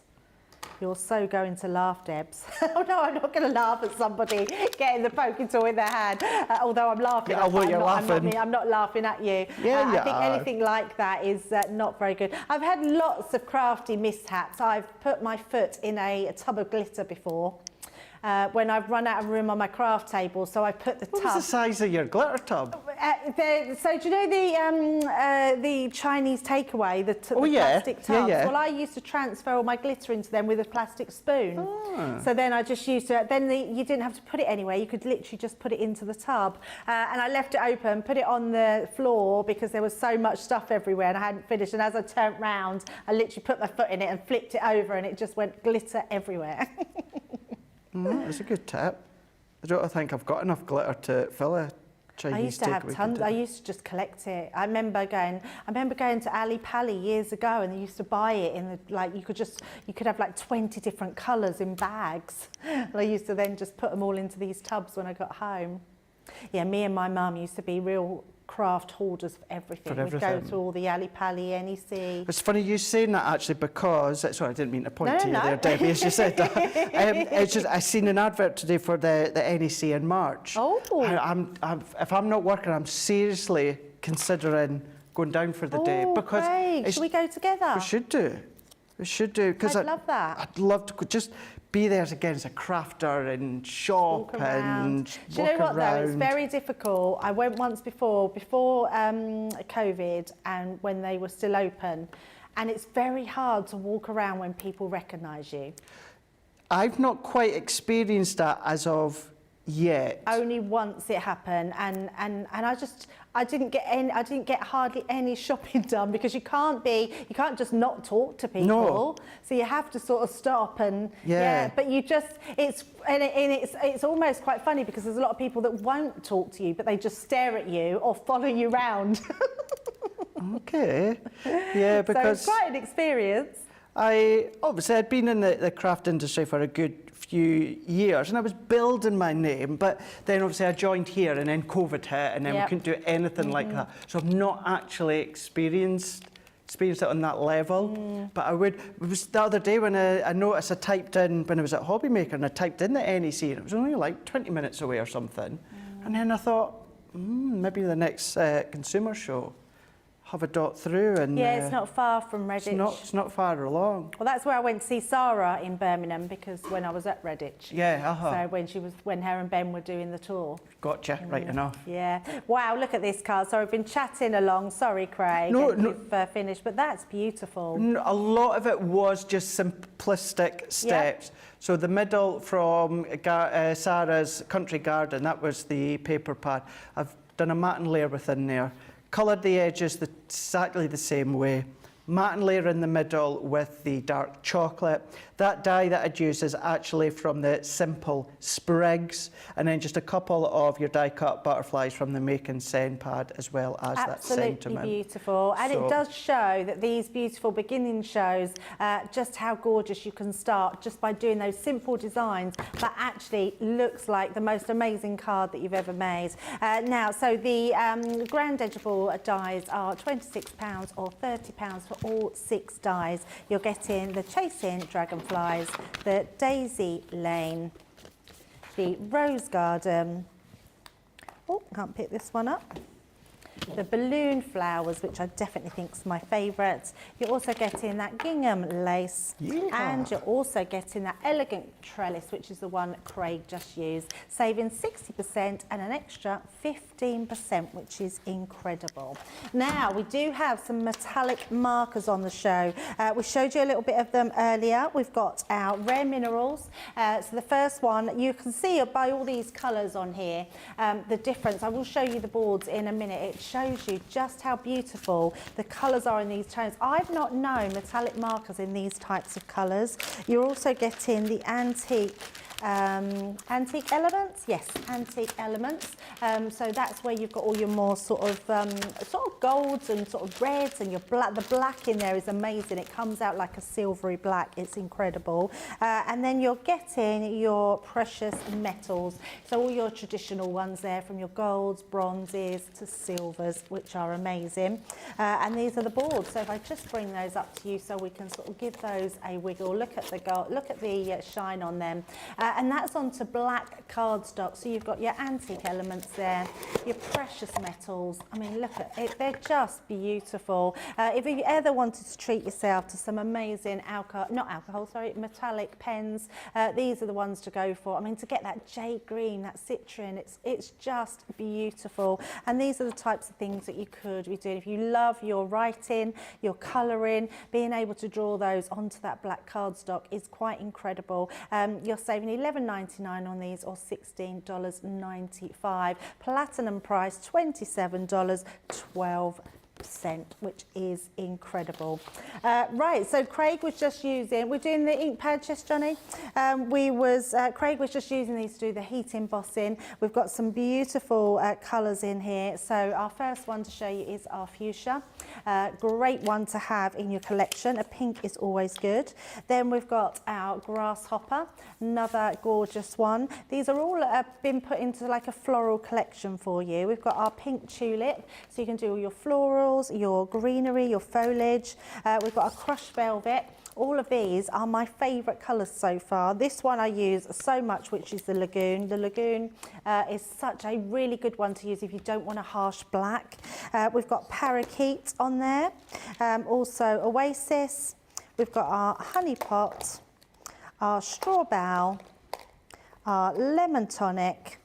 You're so going to laugh, Debs. Oh no, I'm not going to laugh at somebody getting the pokey tool in their hand. Although I'm laughing. I'm not laughing at you. Yeah, I think anything like that is not very good. I've had lots of crafty mishaps. I've put my foot in a tub of glitter before. When I've run out of room on my craft table, so I put the tub. What's the size of your glitter tub? So do you know the Chinese takeaway, the plastic tubs? Yeah. Well, I used to transfer all my glitter into them with a plastic spoon. So then I just used to. Then you didn't have to put it anywhere. You could literally just put it into the tub, and I left it open, put it on the floor because there was so much stuff everywhere, and I hadn't finished. And as I turned round, I literally put my foot in it and flipped it over, and it just went glitter everywhere. That's a good tip. I don't think I've got enough glitter to fill a Chinese takeaway. I used to have tons. I used to just collect it. I remember going to Ali Pali years ago, and they used to buy it in the you could have like 20 different colours in bags. And I used to then just put them all into these tubs when I got home. Yeah, me and my mum used to be real craft hoarders for everything. We'd go to all the Ali Pali, NEC. It's funny you saying that actually because, sorry, I didn't mean to point to you there, Debbie, as you said that. It's just, I seen an advert today for the NEC in March. Oh. If I'm not working, I'm seriously considering going down for the day. Because great. Should we go together? We should do. We should do. I'd love that. I'd love to just be there again as a crafter and shop and Do you know what though? It's very difficult. I went once before COVID and when they were still open, and it's very hard to walk around when people recognise you. I've not quite experienced that as of yet. Only once it happened, and I didn't get hardly any shopping done because you can't just not talk to people. No. So you have to sort of stop and yeah. But you just it's almost quite funny because there's a lot of people that won't talk to you, but they just stare at you or follow you around. Okay. Yeah, because so it's quite an experience. I'd been in the craft industry for a good few years and I was building my name, but then obviously I joined here and then COVID hit and then we couldn't do anything like that. So I've not actually experienced it on that level. But it was the other day when I noticed I typed in, when I was at Hobbymaker, and I typed in the NEC and it was only like 20 minutes away or something. And then I thought, maybe the next consumer show, have a dot through and it's not far from Redditch. It's not far along. Well, that's where I went to see Sara in Birmingham because when I was at Redditch. Yeah, So when her and Ben were doing the tour. Gotcha, right enough. Yeah. Wow, look at this card. So I've been chatting along. Sorry, Craig. We've finished, but that's beautiful. A lot of it was just simplistic steps. Yep. So the middle from Sarah's Country Garden, that was the paper pad. I've done a matte and layer within there. Coloured the edges exactly the same way. Matte and layer in the middle with the dark chocolate. That die that I'd used is actually from the simple sprigs, and then just a couple of your die cut butterflies from the Make and Send pad, as well as that sentiment. Absolutely beautiful, and it does show that these beautiful beginning shows just how gorgeous you can start just by doing those simple designs, but actually looks like the most amazing card that you've ever made. Now, so the Grande edgeable dies are £26 or £30 for all 6 dies. You're getting the Chasing Dragonflies, the Daisy Lane, the Rose Garden. Oh, can't pick this one up. the balloon flowers, which I definitely think is my favourite. You're also getting that gingham lace, and you're also getting that elegant trellis, which is the one that Craig just used, saving 60% and an extra 15%, which is incredible. Now, we do have some metallic markers on the show. We showed you a little bit of them earlier. We've got our rare minerals. So the first one, you can see by all these colours on here, the difference. I will show you the boards in a minute. It shows you just how beautiful the colours are in these tones. I've not known metallic markers in these types of colours. You're also getting the antique elements, yes, antique elements. So that's where you've got all your more sort of golds and sort of reds, and your black. The black in there is amazing. It comes out like a silvery black. It's incredible. And then you're getting your precious metals. So all your traditional ones there, from your golds, bronzes to silvers, which are amazing. And these are the boards. So if I just bring those up to you, so we can sort of give those a wiggle. Look at the gold. Look at the shine on them. And that's onto black cardstock. So you've got your antique elements there, your precious metals. I mean, look at it. They're just beautiful. If you ever wanted to treat yourself to some amazing metallic pens, these are the ones to go for. I mean, to get that jade green, that citrine, it's just beautiful. And these are the types of things that you could be doing. If you love your writing, your colouring, being able to draw those onto that black cardstock is quite incredible. You're saving $11.99 on these, or $16.95. Platinum price $27, 12%, which is incredible. Right, so Craig was just using, we're doing the ink pads, yes, Johnny? Craig was just using these to do the heat embossing. We've got some beautiful colours in here. So our first one to show you is our fuchsia. Great one to have in your collection. A pink is always good. Then we've got our grasshopper, another gorgeous one. These are all been put into like a floral collection for you. We've got our pink tulip, so you can do all your florals, your greenery, your foliage. We've got a crushed velvet. All of these are my favourite colours so far. This one I use so much, which is the lagoon. The lagoon is such a really good one to use if you don't want a harsh black. We've got parakeet on there. Also oasis. We've got our honey pot, our straw bow, our lemon tonic,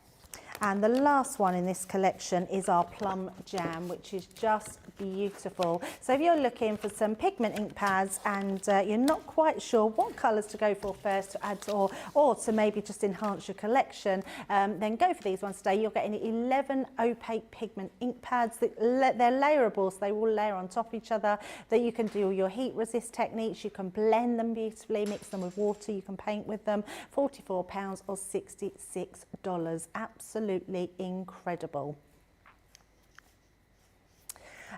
and the last one in this collection is our plum jam, which is just beautiful. So if you're looking for some pigment ink pads and you're not quite sure what colours to go for first to add to, or to maybe just enhance your collection, then go for these ones today. You're getting 11 opaque pigment ink pads. They're layerable, so they will layer on top of each other. That you can do your heat resist techniques, you can blend them beautifully, mix them with water, you can paint with them. £44 or $66. Absolutely incredible.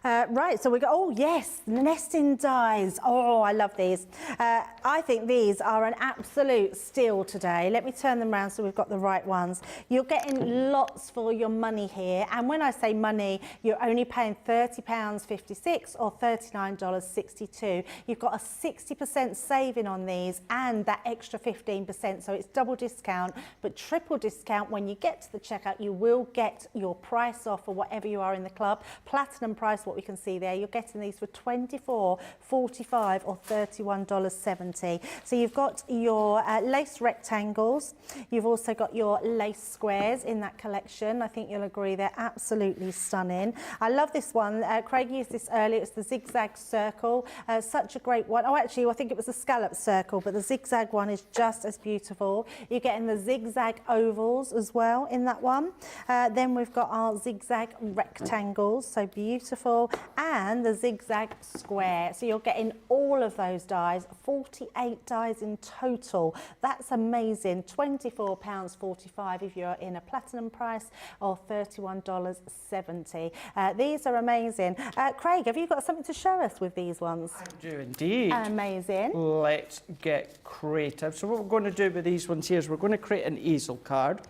Right, so we go, oh yes, nesting dies. Oh, I love these. I think these are an absolute steal today. Let me turn them around so we've got the right ones. You're getting lots for your money here. And when I say money, you're only paying £30.56 or $39.62. You've got a 60% saving on these and that extra 15%. So it's double discount, but triple discount. When you get to the checkout, you will get your price off for whatever you are in the club. Platinum price, what we can see there, you're getting these for $24.45 or $31.70. So you've got your lace rectangles, you've also got your lace squares in that collection. I think you'll agree they're absolutely stunning. I love this one. Craig used this earlier. It's the zigzag circle. Such a great one. Oh, actually, I think it was a scallop circle, but the zigzag one is just as beautiful. You're getting the zigzag ovals as well in that one. Then we've got our zigzag rectangles, so beautiful, and the zigzag square. So you're getting all of those dies, 48 dies in total. That's amazing. £24.45 if you're in a platinum price, or $31.70. These are amazing. Craig, have you got something to show us with these ones? I do indeed. Amazing. Let's get creative. So what we're going to do with these ones here is we're going to create an easel card.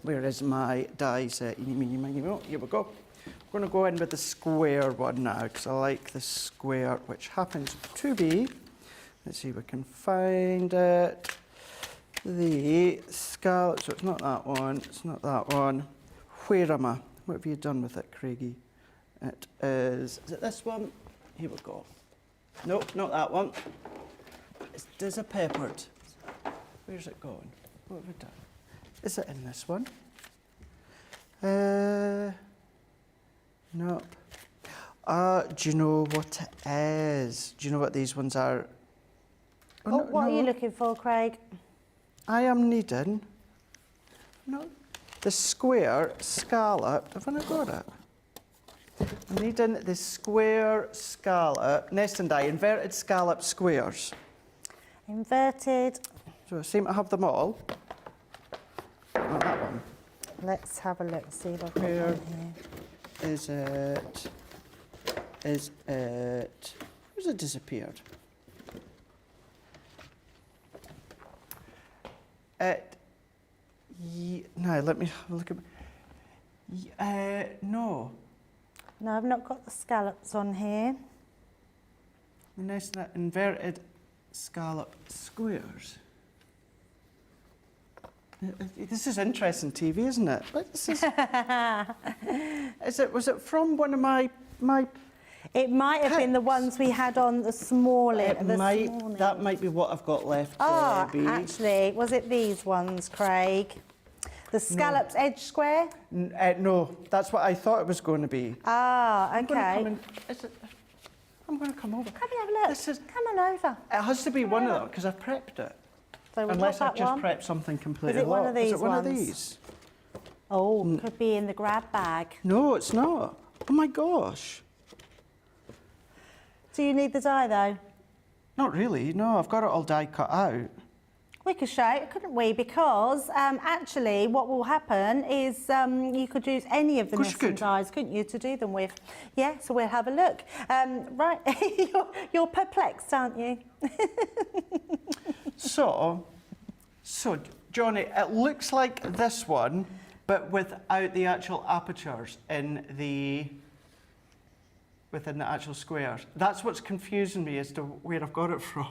Where is my dies? Here we go. I'm going to go in with the square one now, because I like the square, which happens to be, let's see if we can find it, the scallop. So it's not that one, it's not that one. Where am I? What have you done with it, Craigie? it it this one? Here we go. Nope, not that one. It's peppered. Where's it going? What have we done? Is it in this one? Nope. Do you know what it is? Do you know what these ones are? Oh, what are you looking for, Craig? I am needing the square scallop. Have I not got it? I'm needing the square scallop, nest and die, inverted scallop squares. Inverted. So I seem to have them all. Not that one. Let's have a look, see if I've got Where one here. is it? Is it? Where's it disappeared? No, let me have a look at. No. No, I've not got the scallops on here. Nice inverted scallop squares. This is interesting TV, isn't it? Was it from one of my It might have been the kits? ones we had on this morning. That might be what I've got left. Ah, Debbie. actually, was it these ones, Craig? The scallops edge square? No, that's what I thought it was going to be. Ah, okay. I'm going to come over. Come and have a look. Come on over. It has to be one of them because I've prepped it. So we've Unless got I've that just one. prepped something completely. Is it one of these Is it one ones? of these? Oh, could be in the grab bag. No, it's not. Oh my gosh. Do you need the die though? Not really. No, I've got it all die cut out. We could show it, couldn't we? Because actually what will happen is you could use any of the nesting dies, couldn't you, to do them with? Yeah, so we'll have a look. Right, you're perplexed, aren't you? So, Johnny, it looks like this one, but without the actual apertures within the actual squares. That's what's confusing me as to where I've got it from.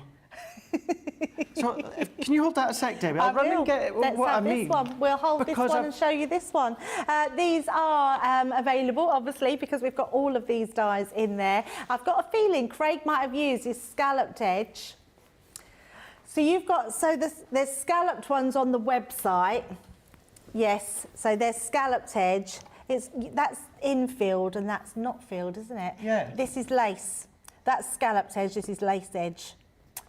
So, can you hold that a sec, Debbie? I'll run and get what I mean. This one. We'll hold this one and show you this one. These are available, obviously, because we've got all of these dies in there. I've got a feeling Craig might have used his scalloped edge. So you've got, there's scalloped ones on the website. Yes, so there's scalloped edge. That's infield and that's not filled, isn't it? Yeah. This is lace. That's scalloped edge, this is lace edge.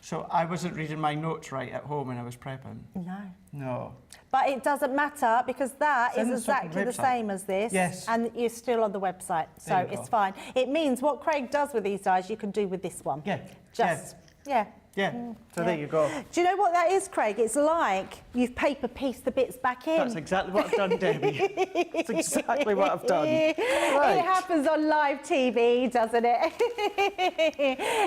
So I wasn't reading my notes right at home when I was prepping? No. No. But it doesn't matter because that is exactly the same as this. Yes. And you're still on the website, so it's fine. It means what Craig does with these dies, you can do with this one. Yeah. Yeah. Yeah, so there you go. Do you know what that is, Craig? It's like you've paper pieced the bits back in. That's exactly what I've done, Debbie. That's exactly what I've done. Right. It happens on live TV, doesn't it?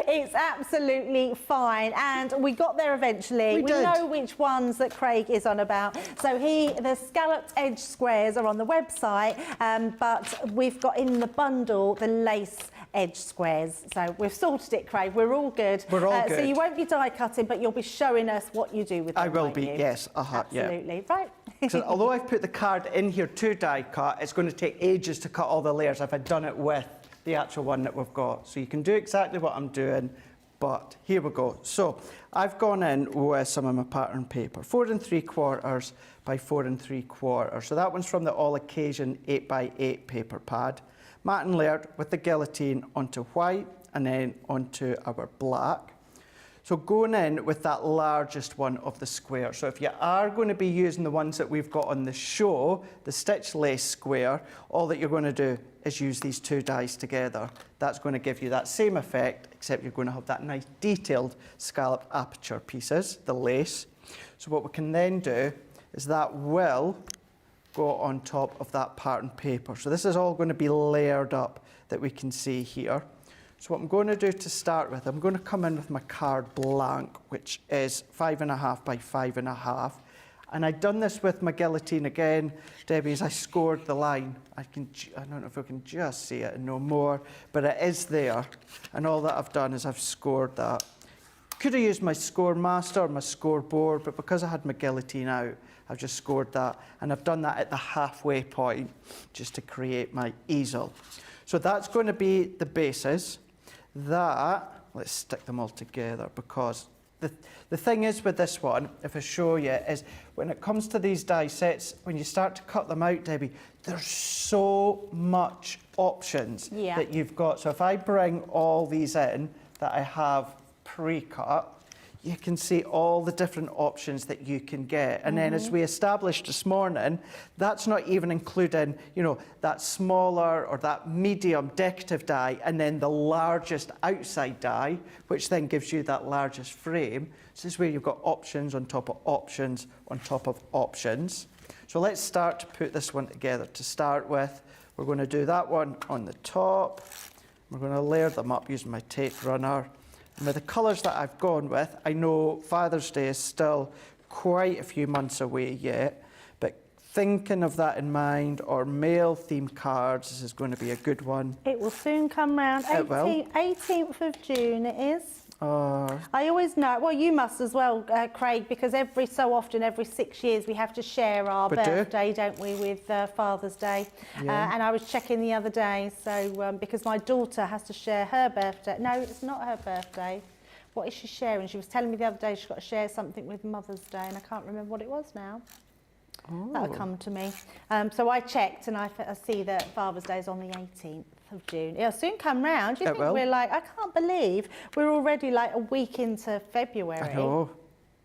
It's absolutely fine. And we got there eventually. We know which ones that Craig is on about. So the scalloped edge squares are on the website, but we've got in the bundle the lace edge squares. So we've sorted it, Craig. We're all good. We're all good. So you won't be die cutting, but you'll be showing us what you do with them. I will be, you? yes. Absolutely. Yeah. Right. So although I've put the card in here to die cut, it's going to take ages to cut all the layers if I'd done it with the actual one that we've got. So you can do exactly what I'm doing, but here we go. So I've gone in with some of my pattern paper, 4 3/4 by 4 3/4. So that one's from the All Occasion 8x8 paper pad. Matte and Laird with the Guillotine onto white and then onto our black. So going in with that largest one of the square. So if you are going to be using the ones that we've got on the show, the stitch lace square, all that you're going to do is use these two dies together. That's going to give you that same effect, except you're going to have that nice detailed scalloped aperture pieces, the lace. So what we can then do is that will go on top of that pattern paper. So this is all going to be layered up that we can see here. So what I'm going to do to start with, I'm going to come in with my card blank, which is 5.5 by 5.5. And I've done this with my Guillotine again, Debbie, as I scored the line. I don't know if we can just see it and no more, but it is there. And all that I've done is I've scored that. Could have used my score master or my scoreboard, but because I had my Guillotine out, I've just scored that. And I've done that at the halfway point just to create my easel. So that's going to be the bases. Let's stick them all together, because the thing is with this one, if I show you, is when it comes to these die sets, when you start to cut them out, Debbie, there's so much options that you've got. So if I bring all these in that I have pre-cut, you can see all the different options that you can get. And then as we established this morning, that's not even including, you know, that smaller or that medium decorative die, and then the largest outside die, which then gives you that largest frame. So this is where you've got options on top of options on top of options. So let's start to put this one together. To start with, we're going to do that one on the top. We're going to layer them up using my tape runner. And with the colours that I've gone with, I know Father's Day is still quite a few months away yet, but thinking of that in mind, or male themed cards, this is going to be a good one. It will soon come round. 18th of June it is. Oh. I always know, well, you must as well, Craig, because every so often, every 6 years, we have to share our birthday, don't we, with Father's Day. Yeah. And I was checking the other day, so because my daughter has to share her birthday. No, it's not her birthday. What is she sharing? She was telling me the other day she's got to share something with Mother's Day, and I can't remember what it was now. Oh. That'll come to me. So I checked, and I see that Father's Day is on the 18th. Of June. It'll soon come round. Do you think we're like, I can't believe we're already like a week into February. I know.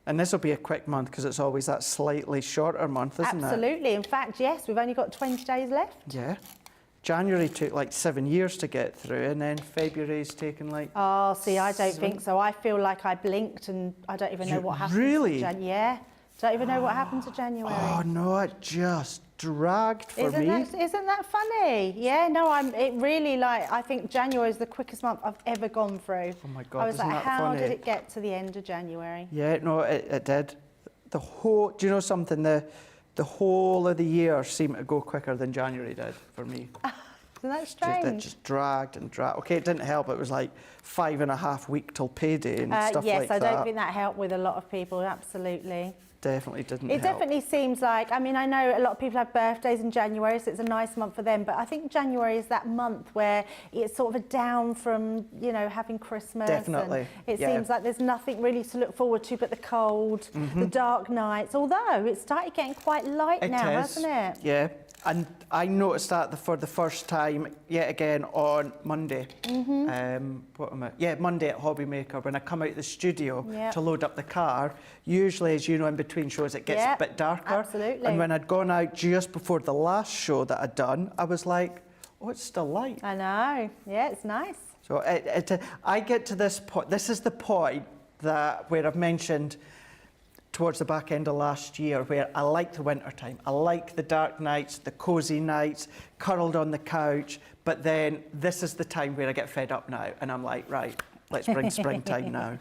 And this will be a quick month because it's always that slightly shorter month, isn't it? Absolutely. In fact, yes, we've only got 20 days left. Yeah. January took like 7 years to get through, and then February's taken like... Oh, see, I don't think so. I feel like I blinked and I don't even know what happened. Really? Yeah. Don't even know what happened to January. Oh, no, it just dragged for me. Isn't that funny? Yeah, no, it really, like, I think January is the quickest month I've ever gone through. Oh my God, I was isn't like, that how funny? did it get to the end of January? Yeah, no, it did. The whole, do you know something? The whole of the year seemed to go quicker than January did for me. Isn't that strange? It just dragged and dragged. Okay, it didn't help. It was like 5.5 weeks till payday and stuff like that. Yes, I don't think that helped with a lot of people, absolutely. Definitely didn't help. It definitely seems like, I mean, I know a lot of people have birthdays in January, so it's a nice month for them, but I think January is that month where it's sort of a down from, you know, having Christmas. Definitely, And it seems like there's nothing really to look forward to but the cold, the dark nights, although it's started getting quite light now, hasn't it? Yeah. And I noticed that for the first time, yet again, on Monday. Monday at Hobby Maker, when I come out of the studio to load up the car. Usually, as you know, in between shows, it gets a bit darker. Absolutely. And when I'd gone out just before the last show that I'd done, I was like, oh, it's still light. I know. Yeah, it's nice. So I get to this point. This is the point where I've mentioned towards the back end of last year, where I like the winter time. I like the dark nights, the cosy nights, curled on the couch. But then this is the time where I get fed up now, and I'm like, right, let's bring springtime now.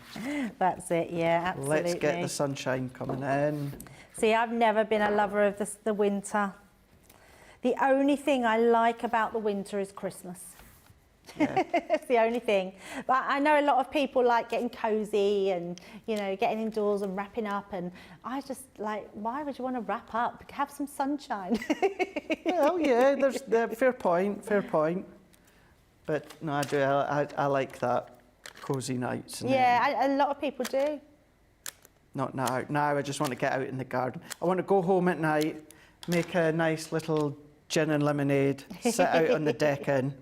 That's it, yeah, absolutely. Let's get the sunshine coming in. See, I've never been a lover of the winter. The only thing I like about the winter is Christmas. Yeah. It's the only thing. But I know a lot of people like getting cosy and, you know, getting indoors and wrapping up. And I just like, why would you want to wrap up? Have some sunshine. Well, yeah, there's fair point. But no, I do. I like that cosy nights. And Yeah, a lot of people do. Not now. Now I just want to get out in the garden. I want to go home at night, make a nice little gin and lemonade, sit out on the decking.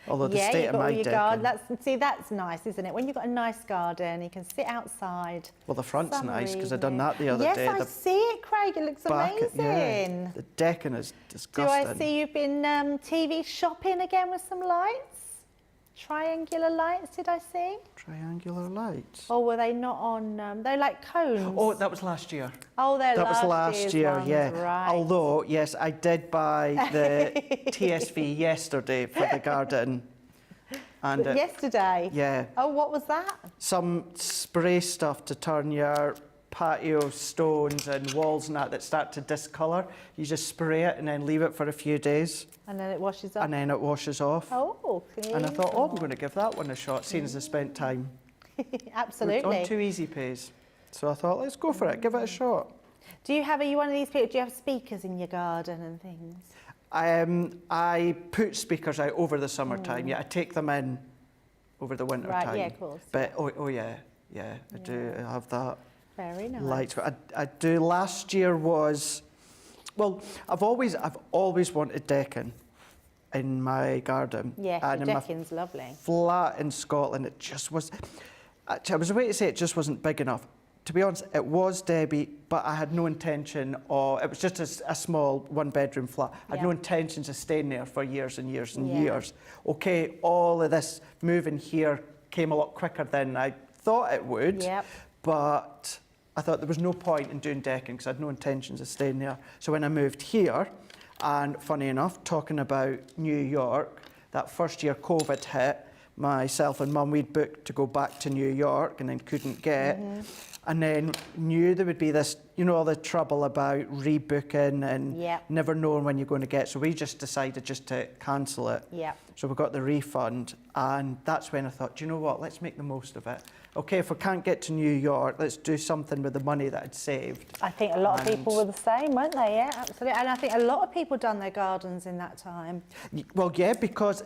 Although the state of my decking. That's nice, isn't it? When you've got a nice garden, you can sit outside. Well, the front's Summer nice because I've evening. done that the other day. Yes, I see it, Craig. It looks amazing. The decking is Do disgusting. I see you've been TV shopping again with some lights? Triangular lights, did I see? Triangular lights. Or were they not on? They're like cones. Oh, that was last year. Oh, they're That was last year's year, ones, yeah. Right. Although, yes, I did buy the TSV yesterday for the garden. And Yesterday? Yeah. Oh, what was that? Some spray stuff to turn your patio stones and walls and that start to discolour. You just spray it and then leave it for a few days. And then it washes off? And then it washes off. Oh, And I thought, oh, I'm going to give that one a shot, seeing as I spent time absolutely. on 2 Easy Pays. So I thought, let's go for it, give it a shot. Are you one of these people, do you have speakers in your garden and things? I put speakers out over the summertime. Yeah, I take them in over the winter time. Right, yeah, of course. But oh yeah, I do have that. Very nice. Light. I do. Last year was, well, I've always wanted decking in my garden. Yeah, and the in my decking's lovely. flat in Scotland, it just was. Actually, I was about to say it just wasn't big enough. To be honest, it was, Debbie, but I had no intention of. It was just a small one-bedroom flat. I had no intentions of staying there for years and years and years. Okay, all of this moving here came a lot quicker than I thought it would. Yep. But I thought there was no point in doing decking because I had no intentions of staying there. So when I moved here, and funny enough, talking about New York, that first year COVID hit, myself and Mum, we'd booked to go back to New York and then couldn't get. And then knew there would be this, you know, all the trouble about rebooking and never knowing when you're going to get. So we just decided just to cancel it. So we got the refund. And that's when I thought, do you know what, let's make the most of it. Okay, if we can't get to New York, let's do something with the money that I'd saved. I think a lot of people were the same, weren't they? Yeah, absolutely. And I think a lot of people done their gardens in that time. Well, yeah, because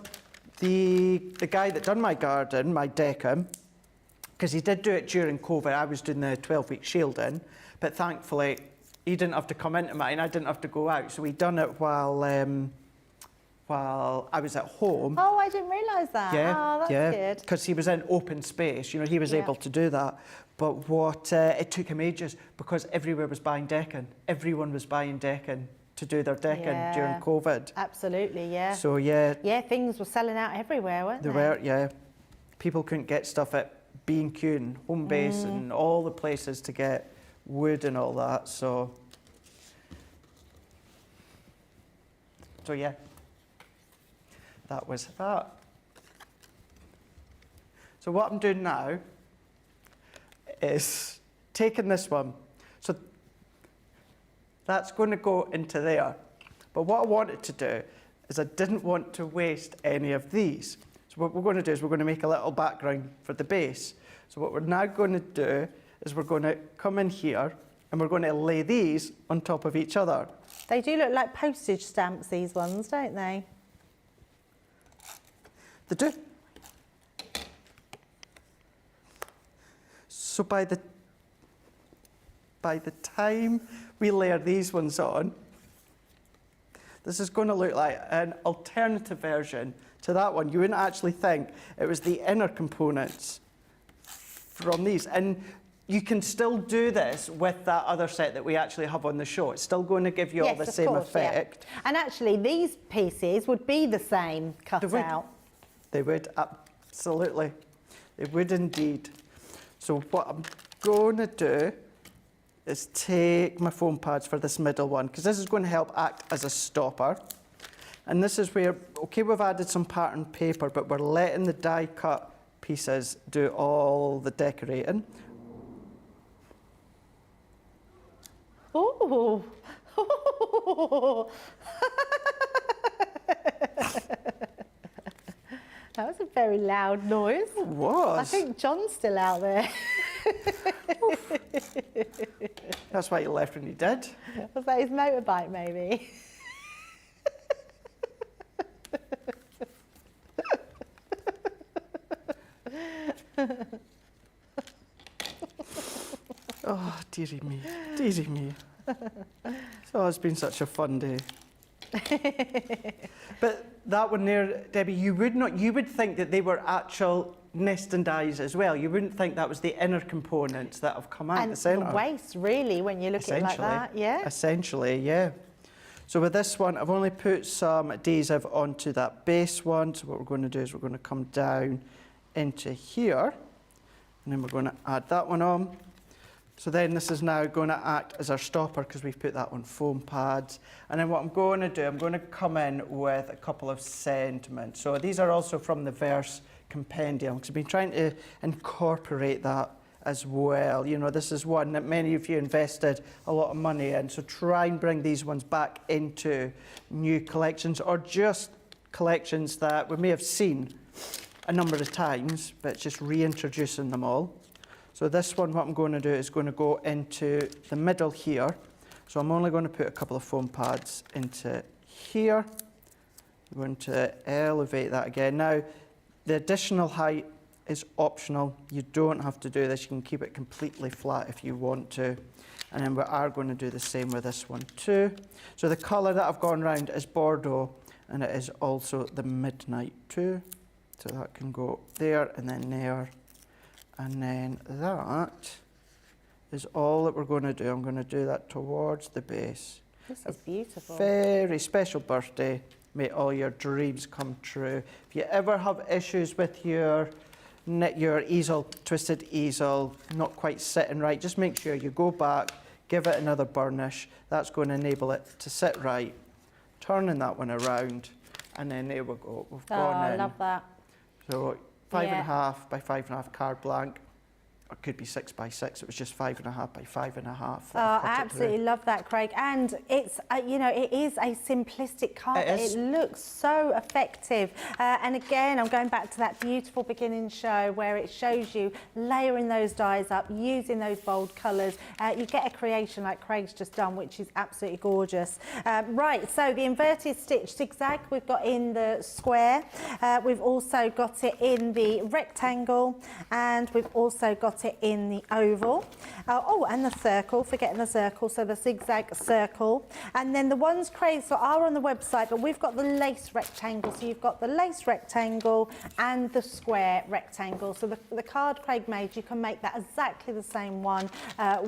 the guy that done my garden, my decking, because he did do it during COVID. I was doing the 12-week shielding, but thankfully he didn't have to come into mine. I didn't have to go out, so he done it while I was at home. Oh, I didn't realise that. Yeah, oh, that's good. Because he was in open space. You know, he was able to do that. But what it took him ages because everywhere was buying decking. Everyone was buying decking to do their decking during COVID. Absolutely, yeah. So yeah. Yeah, things were selling out everywhere, weren't they? They were, yeah. People couldn't get stuff at B&Q, Home Base, and all the places to get wood and all that. So yeah, that was that. So what I'm doing now is taking this one. So that's going to go into there. But what I wanted to do is I didn't want to waste any of these. So what we're going to do is we're going to make a little background for the base. So what we're now going to do is we're going to come in here and we're going to lay these on top of each other. They do look like postage stamps, these ones, don't they? They do. So by the time we layer these ones on, this is going to look like an alternative version to that one. You wouldn't actually think it was the inner components from these. And you can still do this with that other set that we actually have on the show. It's still going to give you all the same effect. Yeah. And actually, these pieces would be the same cut out. They would, absolutely. They would indeed. So what I'm going to do is take my foam pads for this middle one, because this is going to help act as a stopper. And this is where, okay, we've added some pattern paper, but we're letting the die cut pieces do all the decorating. Ooh. That was a very loud noise. It was. I think John's still out there. That's why you left when you did. Was that his motorbike, maybe? Oh, dearie me, dearie me. Oh, it's been such a fun day. But that one there, Debbie, you would think that they were actual nesting dies as well. You wouldn't think that was the inner components that have come out the centre. And the waste, really, when you look at it like that, yeah? Essentially, yeah. So with this one, I've only put some adhesive onto that base one. So what we're going to do is we're going to come down into here, and then we're going to add that one on. So then this is now going to act as our stopper because we've put that on foam pads. And then what I'm going to do, I'm going to come in with a couple of sentiments. So these are also from the Verse Compendium, because I've been trying to incorporate that as well. You know, this is one that many of you invested a lot of money in. So try and bring these ones back into new collections, or just collections that we may have seen a number of times, but just reintroducing them all. So this one, what I'm going to do is going to go into the middle here. So I'm only going to put a couple of foam pads into here. We're going to elevate that again. Now, the additional height is optional. You don't have to do this. You can keep it completely flat if you want to. And then we are going to do the same with this one too. So the colour that I've gone round is Bordeaux, and it is also the Midnight too. So that can go there and then there. And then that is all that we're going to do. I'm going to do that towards the base. This is beautiful. Very special birthday. May all your dreams come true. If you ever have issues with your easel, twisted easel, not quite sitting right, just make sure you go back, give it another burnish. That's going to enable it to sit right. Turning that one around, and then there we go. We've gone in. I love that. So 5.5 by 5.5 card blank. It could be 6 by 6. It was just 5.5 by 5.5. Oh, I absolutely love that, Craig. And it's, you know, it is a simplistic card. It looks so effective. And again, I'm going back to that beautiful beginning show where it shows you layering those dies up, using those bold colours. You get a creation like Craig's just done, which is absolutely gorgeous. Right, so the inverted stitch zigzag we've got in the square. We've also got it in the rectangle, and we've also got it in the oval. Oh, and the circle, forgetting the circle, so the zigzag circle. And then the ones, Craig, so are on the website, but we've got the lace rectangle. So you've got the lace rectangle and the square rectangle. So the card Craig made, you can make that exactly the same one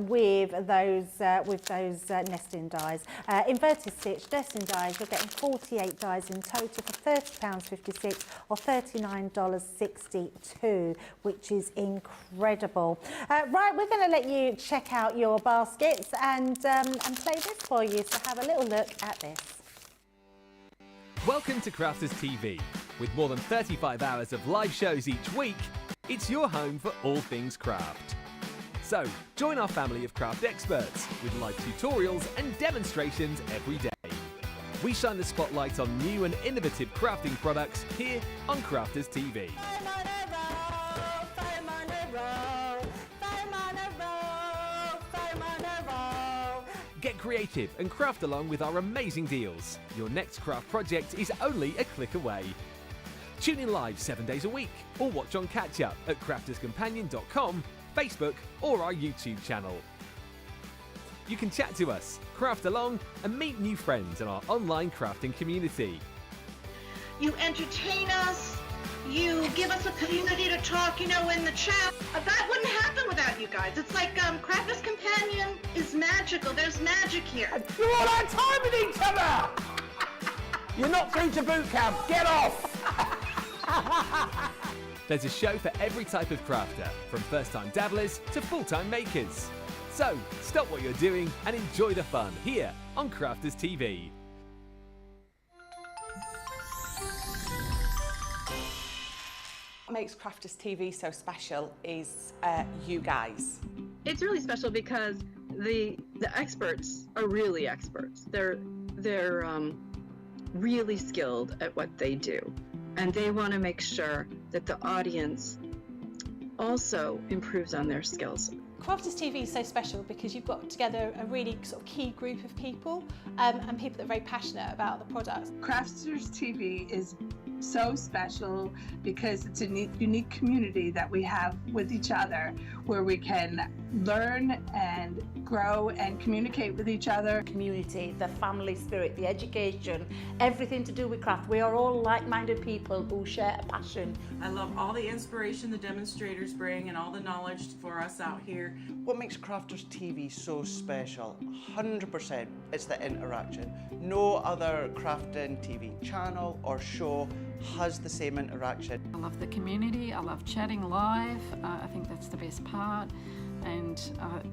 with those nesting dies. Inverted stitch, nesting dies, you're getting 48 dies in total for £30.56 or $39.62, which is incredible. Right, we're going to let you check out your baskets and play this for you, so have a little look at this. Welcome to Crafters TV. With more than 35 hours of live shows each week, it's your home for all things craft. So, join our family of craft experts with live tutorials and demonstrations every day. We shine the spotlight on new and innovative crafting products here on Crafters TV. Get creative and craft along with our amazing deals. Your next craft project is only a click away. Tune in live 7 days a week or watch on catch up at crafterscompanion.com, Facebook or our YouTube channel. You can chat to us, craft along and meet new friends in our online crafting community. You entertain us. You give us a community to talk, you know, in the chat. That wouldn't happen without you guys. It's like Crafters Companion is magical. There's magic here. You all had time with each other! You're not through to boot camp. Get off! There's a show for every type of crafter, from first-time dabblers to full-time makers. So, stop what you're doing and enjoy the fun here on Crafters TV. What makes Crafters TV so special is you guys. It's really special because the experts are really experts. They're really skilled at what they do, and they want to make sure that the audience also improves on their skills. Crafters TV is so special because you've got together a really sort of key group of people and people that are very passionate about the product. Crafters TV is so special because it's a unique community that we have with each other where we can learn and grow and communicate with each other. Community, the family spirit, the education, everything to do with craft. We are all like-minded people who share a passion. I love all the inspiration the demonstrators bring and all the knowledge for us out here. What makes Crafters TV so special? 100% it's the interaction. No other crafting TV channel or show has the same interaction. I love the community, I love chatting live, I think that's the best part. And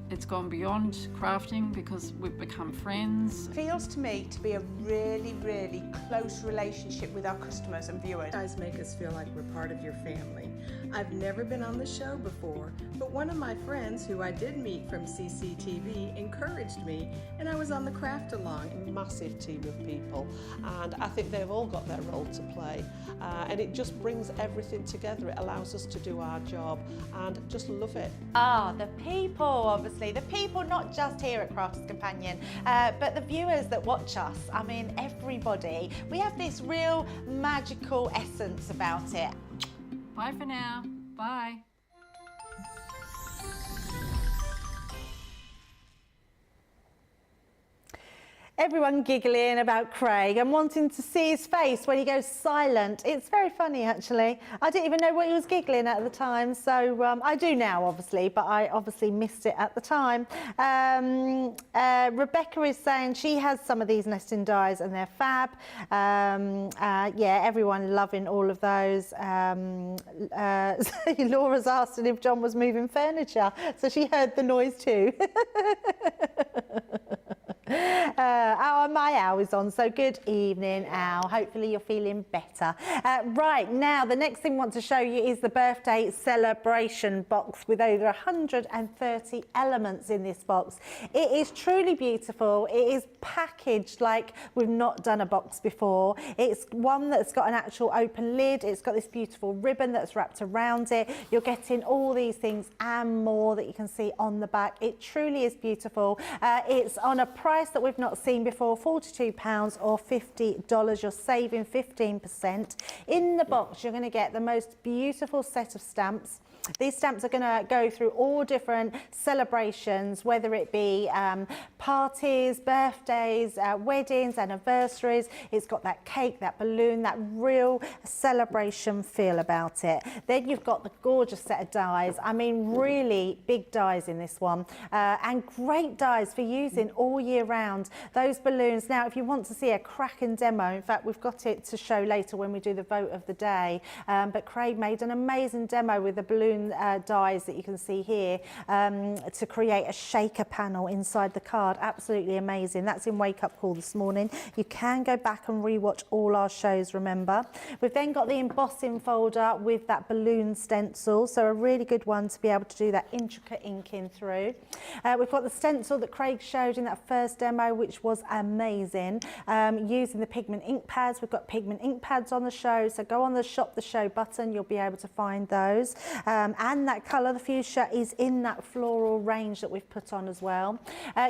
it's gone beyond crafting because we've become friends. It feels to me to be a really, really close relationship with our customers and viewers. You guys make us feel like we're part of your family. I've never been on the show before, but one of my friends who I did meet from CCTV encouraged me, and I was on the craft along. A massive team of people, and I think they've all got their role to play, and it just brings everything together. It allows us to do our job and just love it. The people, obviously. The people not just here at Crafters Companion, but the viewers that watch us. I mean, everybody. We have this real magical essence about it. Bye for now. Bye. Everyone giggling about Craig and wanting to see his face when he goes silent. It's very funny, actually. I didn't even know what he was giggling at the time, so I do now, obviously, but I obviously missed it at the time. Rebecca is saying she has some of these nesting dies and they're fab. Yeah, everyone loving all of those. Laura's asking if John was moving furniture, so she heard the noise too. My Al is on, so good evening, Al. Hopefully you're feeling better. Right, now the next thing I want to show you is the birthday celebration box with over 130 elements in this box. It is truly beautiful. It is packaged like we've not done a box before. It's one that's got an actual open lid. It's got this beautiful ribbon that's wrapped around it. You're getting all these things and more that you can see on the back. It truly is beautiful. It's on a price that we've not seen before, £42 or $50. You're saving 15%. In the box, you're going to get the most beautiful set of stamps. These stamps are going to go through all different celebrations, whether it be parties, birthdays, weddings, anniversaries. It's got that cake, that balloon, that real celebration feel about it. Then you've got the gorgeous set of dies. I mean, really big dies in this one, and great dies for using all year round. Those balloons. Now, if you want to see a cracking demo, in fact, we've got it to show later when we do the vote of the day. But Craig made an amazing demo with the balloon dies that you can see here to create a shaker panel inside the card. Absolutely amazing. That's in Wake Up Call this morning. You can go back and rewatch all our shows, remember. We've then got the embossing folder with that balloon stencil, so a really good one to be able to do that intricate inking through. We've got the stencil that Craig showed in that first demo, which was amazing, using the pigment ink pads. We've got pigment ink pads on the show, so go on the shop the show button, you'll be able to find those. And that colour, the fuchsia, is in that floral range that we've put on as well.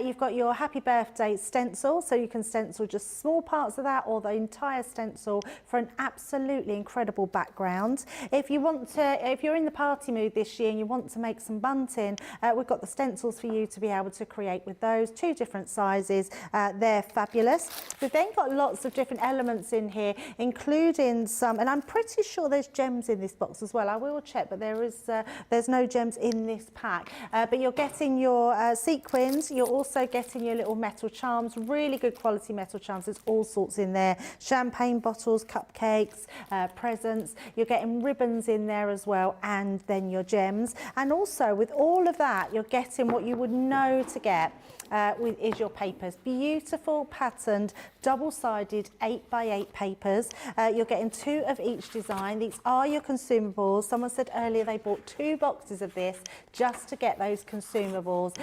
You've got your happy birthday stencil, so you can stencil just small parts of that or the entire stencil for an absolutely incredible background. If you want to, if you're in the party mood this year and you want to make some bunting, we've got the stencils for you to be able to create with those. 2 different sizes, they're fabulous. We've then got lots of different elements in here, including some, and I'm pretty sure there's gems in this box as well. I will check, but there's no gems in this pack. But you're getting your sequins, you're also getting your little metal charms, really good quality metal charms. There's all sorts in there. Champagne bottles, cupcakes, presents. You're getting ribbons in there as well, and then your gems. And also with all of that, you're getting what you would know to get is your papers. Beautiful patterned double-sided 8x8 papers. You're getting 2 of each design. These are your consumables. Someone said earlier they bought 2 boxes of this just to get those consumables.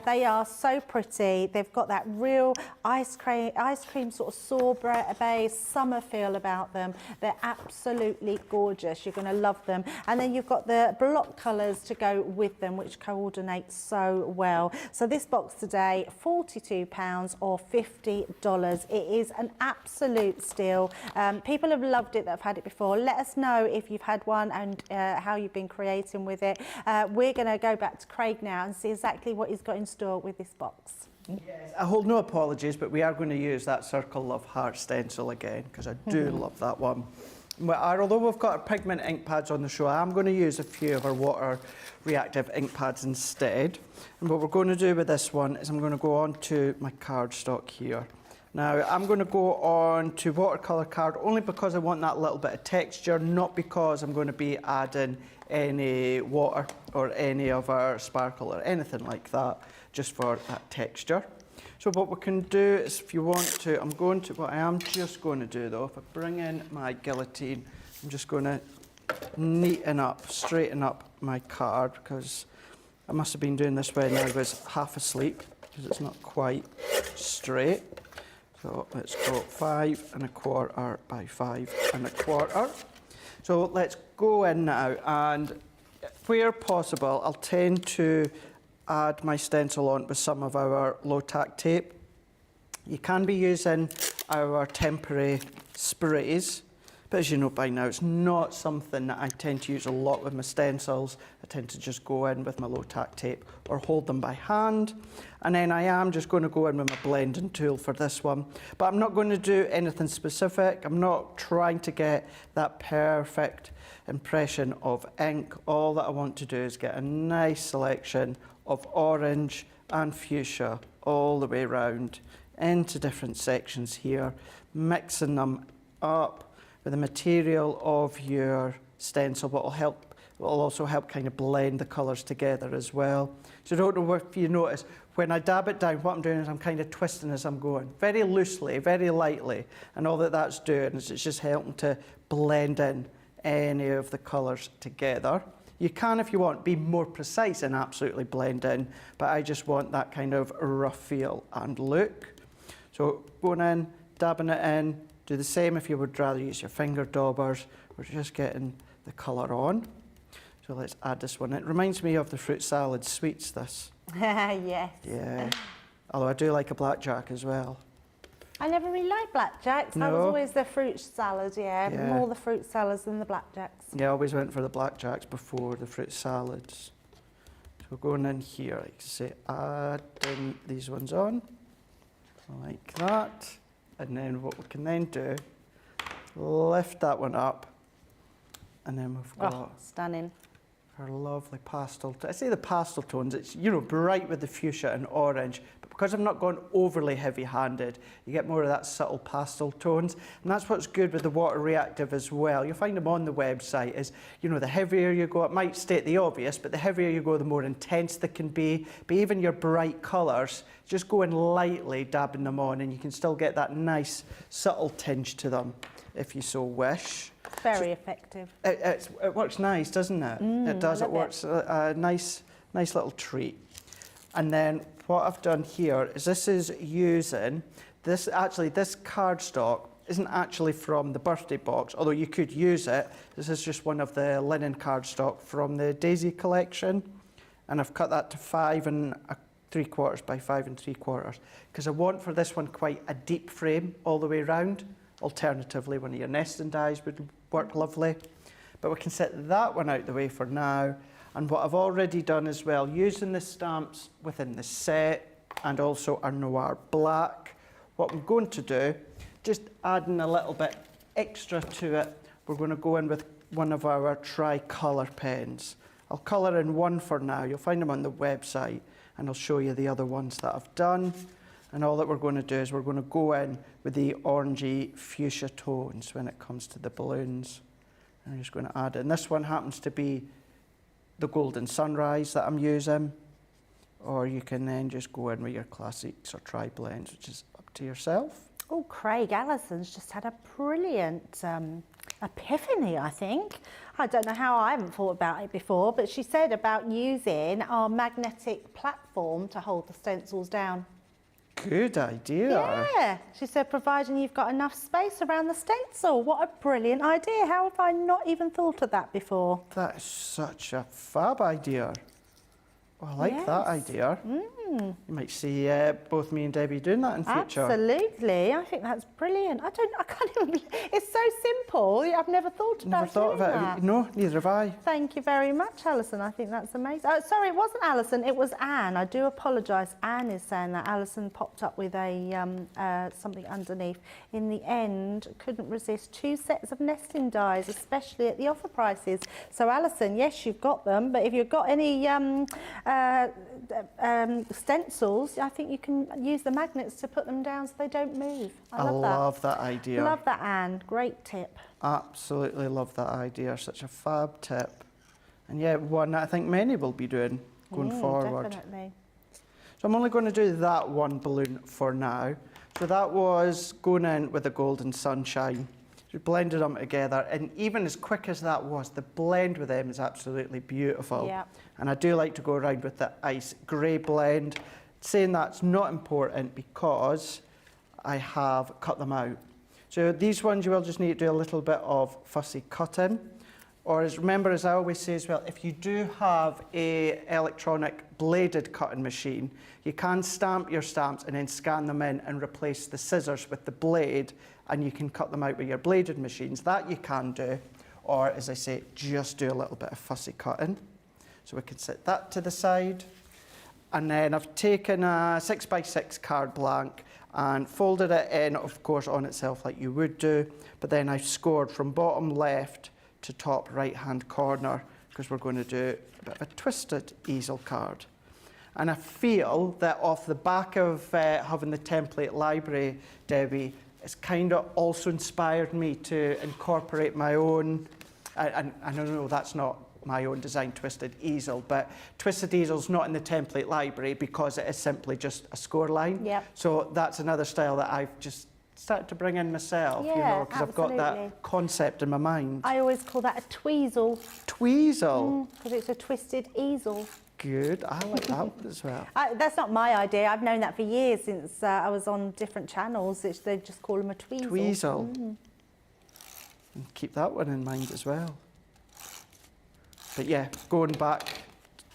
They are so pretty. They've got that real ice cream sort of sorbet summer feel about them. They're absolutely gorgeous. You're going to love them. And then you've got the block colours to go with them, which coordinate so well. So this box today, £42 or $50. It is an absolute steal. People have loved it that have had it before. Let us know if you've had one and how you've been creating with it. We're going to go back to Craig now and see exactly what he's got in store with this box. Yes, I hold no apologies, but we are going to use that Circle of Heart stencil again because I do love that one. Although we've got our pigment ink pads on the show, I'm going to use a few of our water reactive ink pads instead. And what we're going to do with this one is I'm going to go on to my cardstock here. Now, I'm going to go on to watercolour card only because I want that little bit of texture, not because I'm going to be adding any water or any of our sparkle or anything like that, just for that texture. So what we can do is, if you want to, what I am just going to do though, if I bring in my guillotine, I'm just going to neaten up, straighten up my card, because I must have been doing this when I was half asleep, because it's not quite straight. So let's go 5 1/4 by 5 1/4. So let's go in now, and where possible, I'll tend to add my stencil on with some of our low-tack tape. You can be using our temporary sprays, but as you know by now, it's not something that I tend to use a lot with my stencils. I tend to just go in with my low-tack tape or hold them by hand. And then I am just going to go in with my blending tool for this one. But I'm not going to do anything specific. I'm not trying to get that perfect impression of ink. All that I want to do is get a nice selection of orange and fuchsia all the way around into different sections here, mixing them up with the material of your stencil, but will also help kind of blend the colours together as well. So I don't know if you notice, when I dab it down, what I'm doing is I'm kind of twisting as I'm going, very loosely, very lightly, and all that that's doing is it's just helping to blend in any of the colours together. You can, if you want, be more precise and absolutely blend in, but I just want that kind of rough feel and look. So going in, dabbing it in, do the same if you would rather use your finger daubers. We're just getting the colour on. So let's add this one. It reminds me of the fruit salad sweets, this. Yes. Yeah. Although I do like a blackjack as well. I never really liked blackjacks. I was No. always the fruit salad, yeah. More the fruit salads than the blackjacks. Yeah, I always went for the blackjacks before the fruit salads. So going in here, like I say, adding these ones on, like that. And then what we can then do, lift that one up, and then we've got stunning. Our lovely pastel. I say the pastel tones, it's, you know, bright with the fuchsia and orange, but because I'm not going overly heavy-handed, you get more of that subtle pastel tones, and that's what's good with the water reactive as well. You'll find them on the website is, you know, the heavier you go, it might state the obvious, but the heavier you go, the more intense they can be. But even your bright colours, just go in lightly, dabbing them on, and you can still get that nice subtle tinge to them, if you so wish. Very effective. It works nice, doesn't it? It does. It works a nice little treat. And then what I've done here is this is using this. Actually, this cardstock isn't actually from the birthday box, although you could use it. This is just one of the linen cardstock from the Daisy collection, and I've cut that to 5 3/4 by 5 3/4 because I want for this one quite a deep frame all the way around. Alternatively, one of your nesting dies would work lovely. But we can set that one out the way for now. And what I've already done as well, using the stamps within the set and also our Noir Black, what I'm going to do, just adding a little bit extra to it, we're going to go in with one of our tricolour pens. I'll colour in one for now. You'll find them on the website, and I'll show you the other ones that I've done. And all that we're going to do is we're going to go in with the orangey fuchsia tones when it comes to the balloons. And I'm just going to add it. And this one happens to be the Golden Sunrise that I'm using. Or you can then just go in with your classics or tri-blends, which is up to yourself. Oh, Craig Allison's just had a brilliant epiphany, I think. I don't know how I haven't thought about it before, but she said about using our magnetic platform to hold the stencils down. Good idea. Yeah, she said, providing you've got enough space around the stencil. What a brilliant idea. How have I not even thought of that before? That is such a fab idea. Oh, I like that idea. You might see both me and Debbie doing that in future. Absolutely. I think that's brilliant. I can't even, it's so simple. I've never thought about doing that. No, neither have I. Thank you very much, Alison. I think that's amazing. Oh, sorry, it wasn't Alison, it was Anne. I do apologise. Anne is saying that Alison popped up with a something underneath. In the end, couldn't resist 2 sets of nesting dies, especially at the offer prices. So, Alison, yes, you've got them, but if you've got any stencils, I think you can use the magnets to put them down so they don't move. I love that idea. Love that, Anne. Great tip. Absolutely love that idea. Such a fab tip. And yeah, one that I think many will be doing going forward. Definitely. So I'm only going to do that one balloon for now. So that was going in with the Golden Sunshine. We blended them together, and even as quick as that was, the blend with them is absolutely beautiful. Yeah. And I do like to go around with the ice grey blend, saying that's not important because I have cut them out. So these ones you will just need to do a little bit of fussy cutting, Or remember, as I always say as well, if you do have a electronic bladed cutting machine, you can stamp your stamps and then scan them in and replace the scissors with the blade, and you can cut them out with your bladed machines. That you can do. Or, as I say, just do a little bit of fussy cutting. So we can set that to the side. And then I've taken a 6x6 card blank and folded it in, of course, on itself like you would do. But then I've scored from bottom left to top right-hand corner, because we're going to do a bit of a twisted easel card. And I feel that off the back of having the template library, Debbie, it's kind of also inspired me to incorporate my own, and I know that's not my own design twisted easel, but twisted easel's not in the template library because it is simply just a score line. Yep. So that's another style that I've just started to bring in myself, you know, because I've got that concept in my mind. I always call that a tweezle. Tweezle? Because it's a twisted easel. Good, I like that as well. That's not my idea. I've known that for years since I was on different channels. They just call them a tweezle. Tweezle. And keep that one in mind as well. But yeah, going back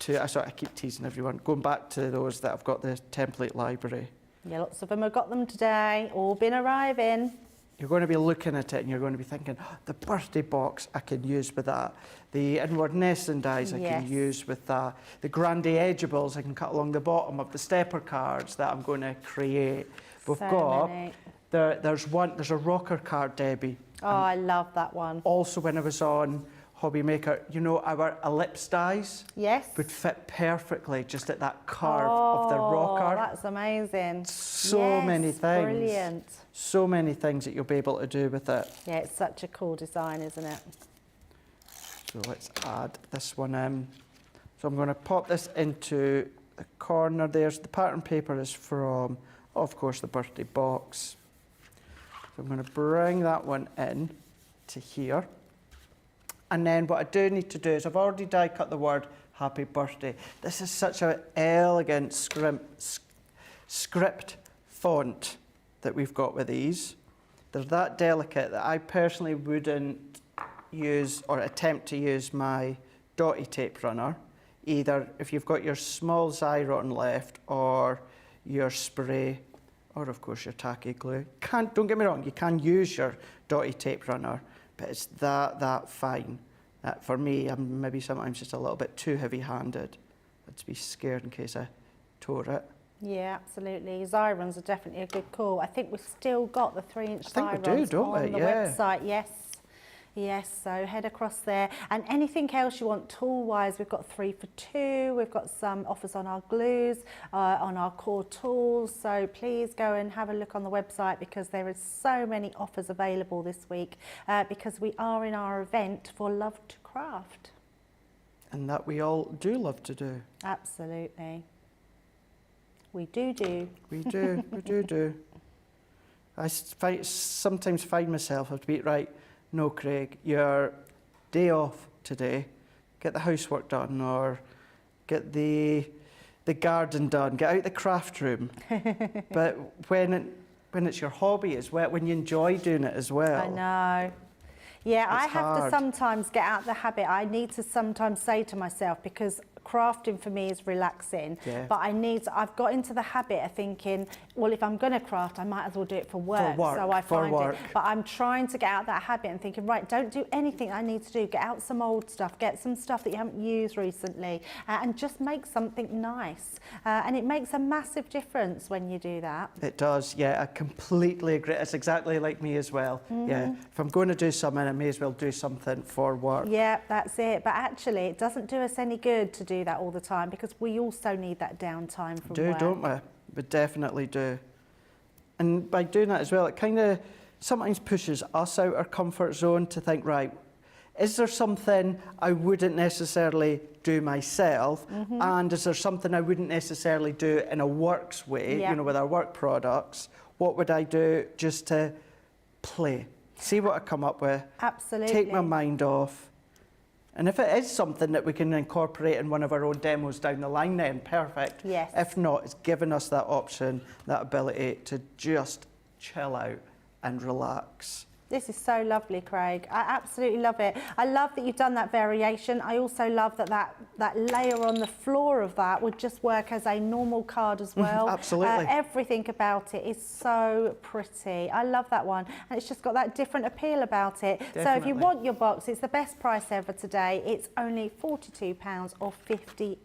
to, I keep teasing everyone, going back to those that have got the template library. Yeah, lots of them have got them today, all been arriving. You're going to be looking at it and you're going to be thinking, oh, the birthday box I can use with that. The inward nesting dies I can use with that. The Grande edgeables I can cut along the bottom of the stepper cards that I'm going to create. We've got, there's a rocker card, Debbie. Oh, I love that one. Also, when I was on Hobby Maker, you know, our ellipse dies would fit perfectly just at that curve of the rocker. That's amazing. So many things. Brilliant. So many things that you'll be able to do with it. Yeah, it's such a cool design, isn't it? So let's add this one in. So I'm going to pop this into the corner there. So the pattern paper is from, of course, the birthday box. So I'm going to bring that one in to here. And then what I do need to do is I've already die cut the word happy birthday. This is such an elegant script font that we've got with these. They're that delicate that I personally wouldn't use or attempt to use my dotty tape runner. Either if you've got your small Xyron left or your spray or of course your tacky glue. Don't get me wrong, you can use your dotty tape runner, but it's that fine. That for me, I'm maybe sometimes just a little bit too heavy-handed. I'd be scared in case I tore it. Yeah, absolutely. Xyrons are definitely a good call. I think we've still got the 3-inch Xyrons I think we do, don't on we? the website. Yes. Yes, so head across there. And anything else you want tool-wise, we've got 3 for 2. We've got some offers on our glues, on our core tools. So please go and have a look on the website because there is so many offers available this week because we are in our event for Love to Craft. And that we all do love to do. Absolutely. We do. We do, we do. I sometimes find myself, I have to be right, no, Craig, your day off today, get the housework done or get the garden done, get out the craft room. But when it's your hobby, when you enjoy doing it as well. I know. Yeah, I have hard. to sometimes get out the habit. I need to sometimes say to myself, because crafting for me is relaxing, but I've got into the habit of thinking, well, if I'm going to craft, I might as well do it for work. So I find it. But I'm trying to get out that habit and thinking, right, don't do anything I need to do. Get out some old stuff, get some stuff that you haven't used recently, and just make something nice. And it makes a massive difference when you do that. It does, yeah, I completely agree. It's exactly like me as well. Yeah, if I'm going to do something, I may as well do something for work. Yeah, that's it. But actually, it doesn't do us any good to do that all the time because we also need that downtime from work. Don't we? We definitely do. And by doing that as well, it kind of sometimes pushes us out our comfort zone to think, right, is there something I wouldn't necessarily do myself? And is there something I wouldn't necessarily do in a works way, you know, with our work products? What would I do just to play? See what I come up with. Absolutely. Take my mind off. And if it is something that we can incorporate in one of our own demos down the line, then perfect. Yes. If not, it's given us that option, that ability to just chill out and relax. This is so lovely, Craig. I absolutely love it. I love that you've done that variation. I also love that layer on the floor of that would just work as a normal card as well. Absolutely. Everything about it is so pretty. I love that one. And it's just got that different appeal about it. Definitely. So if you want your box, it's the best price ever today. It's only £42 or $50.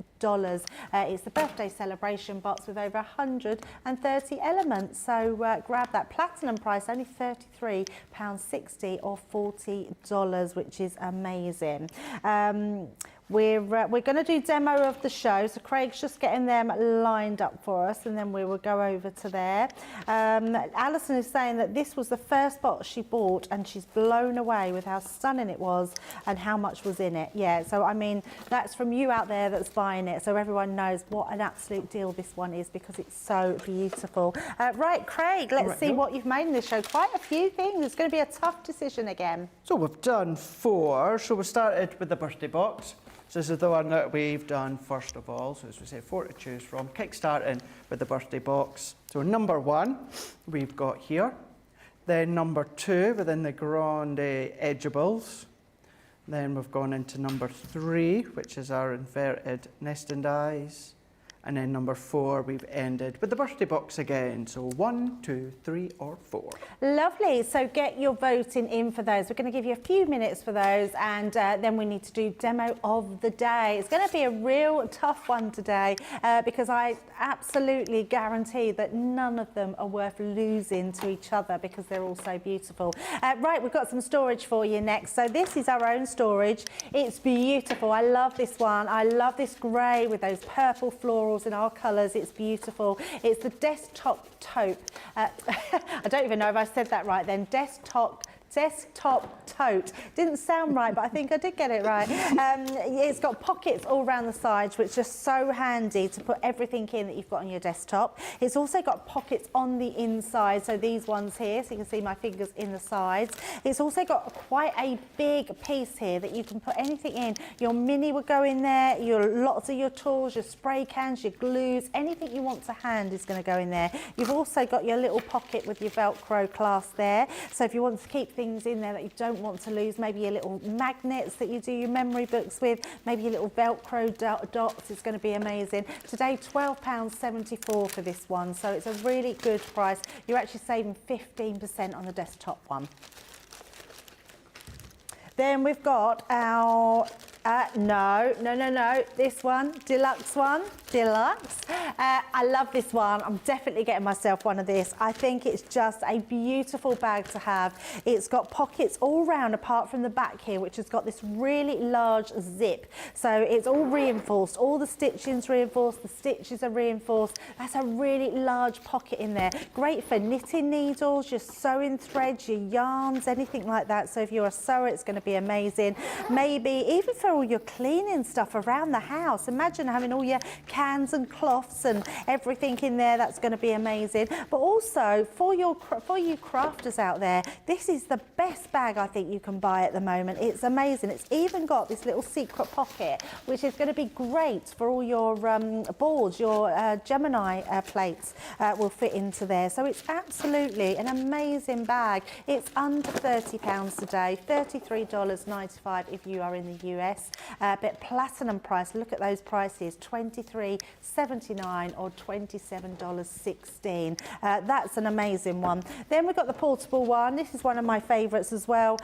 It's the birthday celebration box with over 130 elements. So grab that platinum price, only £33.60 or $40, which is amazing. We're going to do demo of the show, so Craig's just getting them lined up for us, and then we will go over to there. Alison is saying that this was the first box she bought, and she's blown away with how stunning it was and how much was in it. Yeah, so I mean, that's from you out there that's buying it, so everyone knows what an absolute deal this one is because it's so beautiful. Right, Craig, let's see what you've made in this show. Quite a few things. It's going to be a tough decision again. So we've done 4. So we started with the birthday box. So this is the one that we've done first of all. So as we say, 4 to choose from. Kickstarting with the birthday box. So number 1 we've got here. Then number 2 within the Grande edgeables. Then we've gone into number 3, which is our inverted nesting dies. And then number 4, we've ended with the birthday box again. So 1, 2, 3, or 4. Lovely. So get your voting in for those. We're going to give you a few minutes for those, and then we need to do demo of the day. It's going to be a real tough one today because I absolutely guarantee that none of them are worth losing to each other because they're all so beautiful. Right, we've got some storage for you next. So this is our own storage. It's beautiful. I love this one. I love this grey with those purple florals in our colours. It's beautiful. It's the desktop tote. I don't even know if I said that right then. Desktop tote. Didn't sound right, but I think I did get it right. It's got pockets all around the sides, which are so handy to put everything in that you've got on your desktop. It's also got pockets on the inside, so these ones here, so you can see my fingers in the sides. It's also got quite a big piece here that you can put anything in. Your mini would go in there, lots of your tools, your spray cans, your glues, anything you want to hand is going to go in there. You've also got your little pocket with your Velcro clasp there, so if you want to keep things in there that you don't want to lose, maybe your little magnets that you do your memory books with, maybe your little Velcro dots, it's going to be amazing. Today, £12.74 for this one, so it's a really good price. You're actually saving 15% on the desktop one. Then we've got our, no, this one, deluxe one, deluxe. I love this one. I'm definitely getting myself one of this. I think it's just a beautiful bag to have. It's got pockets all round apart from the back here, which has got this really large zip. So it's all reinforced. All the stitching's reinforced, the stitches are reinforced. That's a really large pocket in there. Great for knitting needles, your sewing threads, your yarns, anything like that. So if you're a sewer, it's going to be amazing. Maybe even for all your cleaning stuff around the house. Imagine having all your cans and cloths and everything in there. That's going to be amazing. But also for you crafters out there, this is the best bag I think you can buy at the moment. It's amazing. It's even got this little secret pocket, which is going to be great for all your boards. Your Gemini plates will fit into there. So it's absolutely an amazing bag. It's under £30 today, $33.95 if you are in the US. But platinum price, look at those prices, $23.79 or $27.16. That's an amazing one. Then we've got the portable one. This is one of my favourites as well.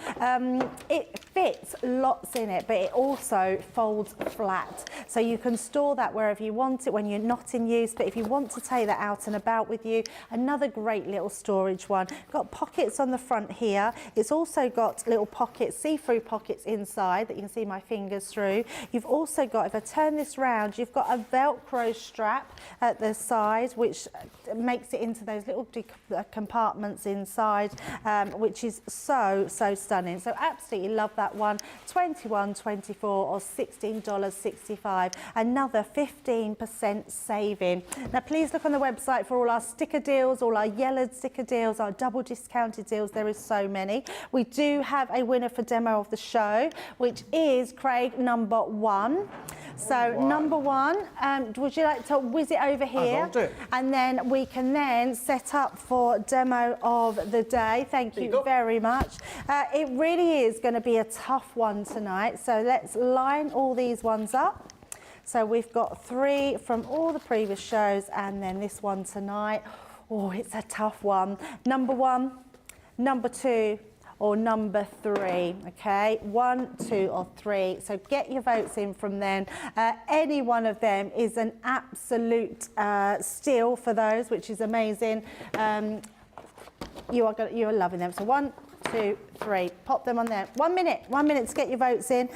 It fits lots in it, but it also folds flat. So you can store that wherever you want it when you're not in use, but if you want to take that out and about with you, another great little storage one. Got pockets on the front here. It's also got little pockets, see-through pockets inside that you can see my fingers through. You've also got, if I turn this round, you've got a Velcro strap at the side, which makes it into those little compartments inside, which is so stunning. So absolutely love that one. $21.24 or $16.65. Another 15% saving. Now please look on the website for all our sticker deals, all our Laird sticker deals, our double discounted deals. There is so many. We do have a winner for demo of the show, which is Craig number 1. So number one, would you like to whiz it over here? will do. And then we can then set up for demo of the day. Thank you very much. It really is going to be a tough one tonight. So let's line all these ones up. So we've got 3 from all the previous shows and then this one tonight. Oh, it's a tough one. Number 1, number 2, or number 3, okay? 1, 2 or 3. So get your votes in from then. Any one of them is an absolute steal for those, which is amazing. You are loving them. So 1, 2, 3. Pop them on there. 1 minute to get your votes in.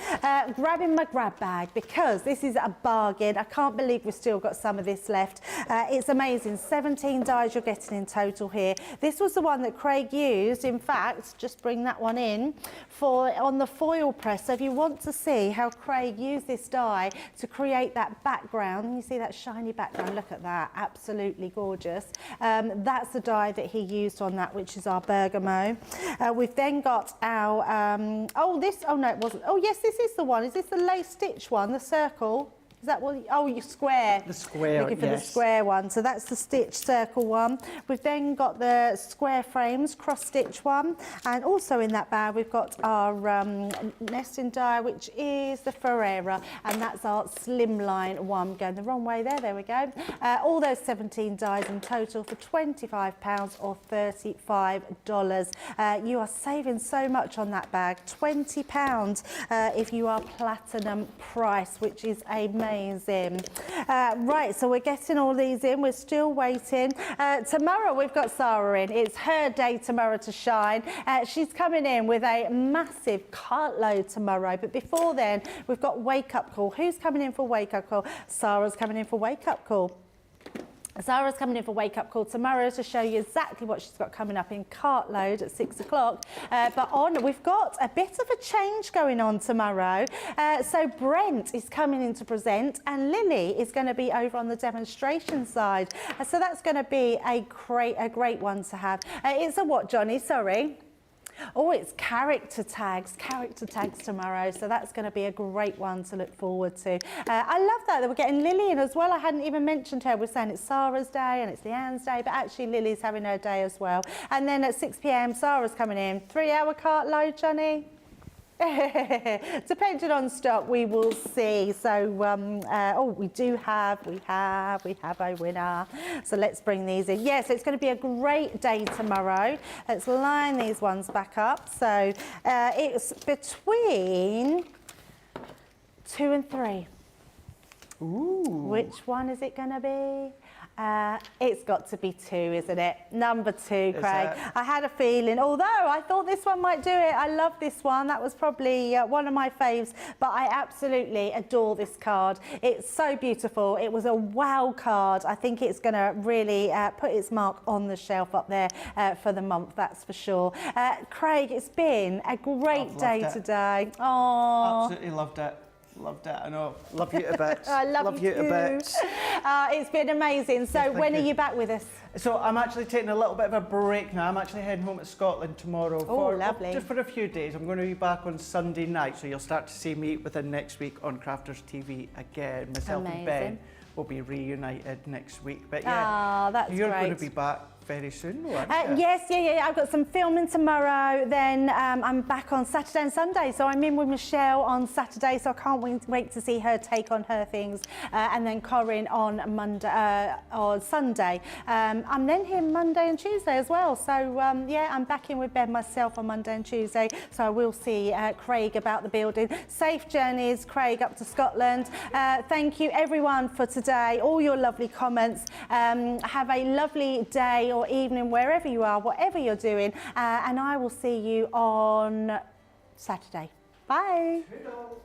Grabbing my grab bag because this is a bargain. I can't believe we've still got some of this left. It's amazing. 17 dies you're getting in total here. This was the one that Craig used. In fact, just bring that one in on the foil press. So if you want to see how Craig used this die to create that background, you see that shiny background. Look at that. Absolutely gorgeous. That's the die that he used on that, which is our bergamot. We've then got our, oh no it wasn't. Oh yes, this is the one. Is this the lace stitch one, the circle? Is that what, oh, you square. The square, looking for the square one. So that's the stitch circle one. We've then got the square frames, cross stitch one. And also in that bag, we've got our nesting die, which is the Ferreira. And that's our slimline one. Going the wrong way there we go. All those 17 dies in total for £25 or $35. You are saving so much on that bag. £20 if you are platinum price, which is amazing. Right, so we're getting all these in. We're still waiting. Tomorrow we've got Sara in. It's her day tomorrow to shine. She's coming in with a massive cartload tomorrow. But before then, we've got Wake Up Call. Who's coming in for Wake Up Call? Sara's coming in for Wake Up Call. Zara's coming in for Wake Up Call tomorrow to show you exactly what she's got coming up in Cartload at 6 o'clock. But we've got a bit of a change going on tomorrow. So Brent is coming in to present and Lily is going to be over on the demonstration side. So that's going to be a great one to have. It's a what, Johnny? Sorry. Oh, it's character tags tomorrow. So that's going to be a great one to look forward to. I love that we're getting Lily in as well. I hadn't even mentioned her. We're saying it's Sara's day and it's Leanne's day, but actually Lily's having her day as well. And then at 6 p.m, Sara's coming in. 3-hour cartload, Johnny? Depending on stock, we will see. So, oh, we have a winner. So let's bring these in. Yes, it's going to be a great day tomorrow. Let's line these ones back up. So it's between 2 and 3. Ooh. Which one is it going to be? It's got to be 2, isn't it? Number 2, Craig. I had a feeling, although I thought this one might do it. I love this one. That was probably one of my faves, but I absolutely adore this card. It's so beautiful. It was a wow card. I think it's going to really put its mark on the shelf up there for the month, that's for sure. Craig, it's been a great day today. Oh, absolutely loved it. Loved it, I know. Love you to bits. I love you to bits. It's been amazing. So when are you back with us? So I'm actually taking a little bit of a break now. I'm actually heading home to Scotland tomorrow. Oh, lovely. Just for a few days. I'm going to be back on Sunday night, so you'll start to see me within next week on Crafters TV again. Myself and Ben will be reunited next week. But yeah, that's you're great. going to be back very soon, aren't you? Yes, I've got some filming tomorrow. Then I'm back on Saturday and Sunday. So I'm in with Michelle on Saturday. So I can't wait to see her take on her things. And then Corinne on on Sunday. I'm then here Monday and Tuesday as well. So yeah, I'm back in with Ben myself on Monday and Tuesday. So I will see Craig about the building. Safe journeys, Craig, up to Scotland. Thank you everyone for today. All your lovely comments. Have a lovely day or evening, wherever you are, whatever you're doing, and I will see you on Saturday. Bye. Hello.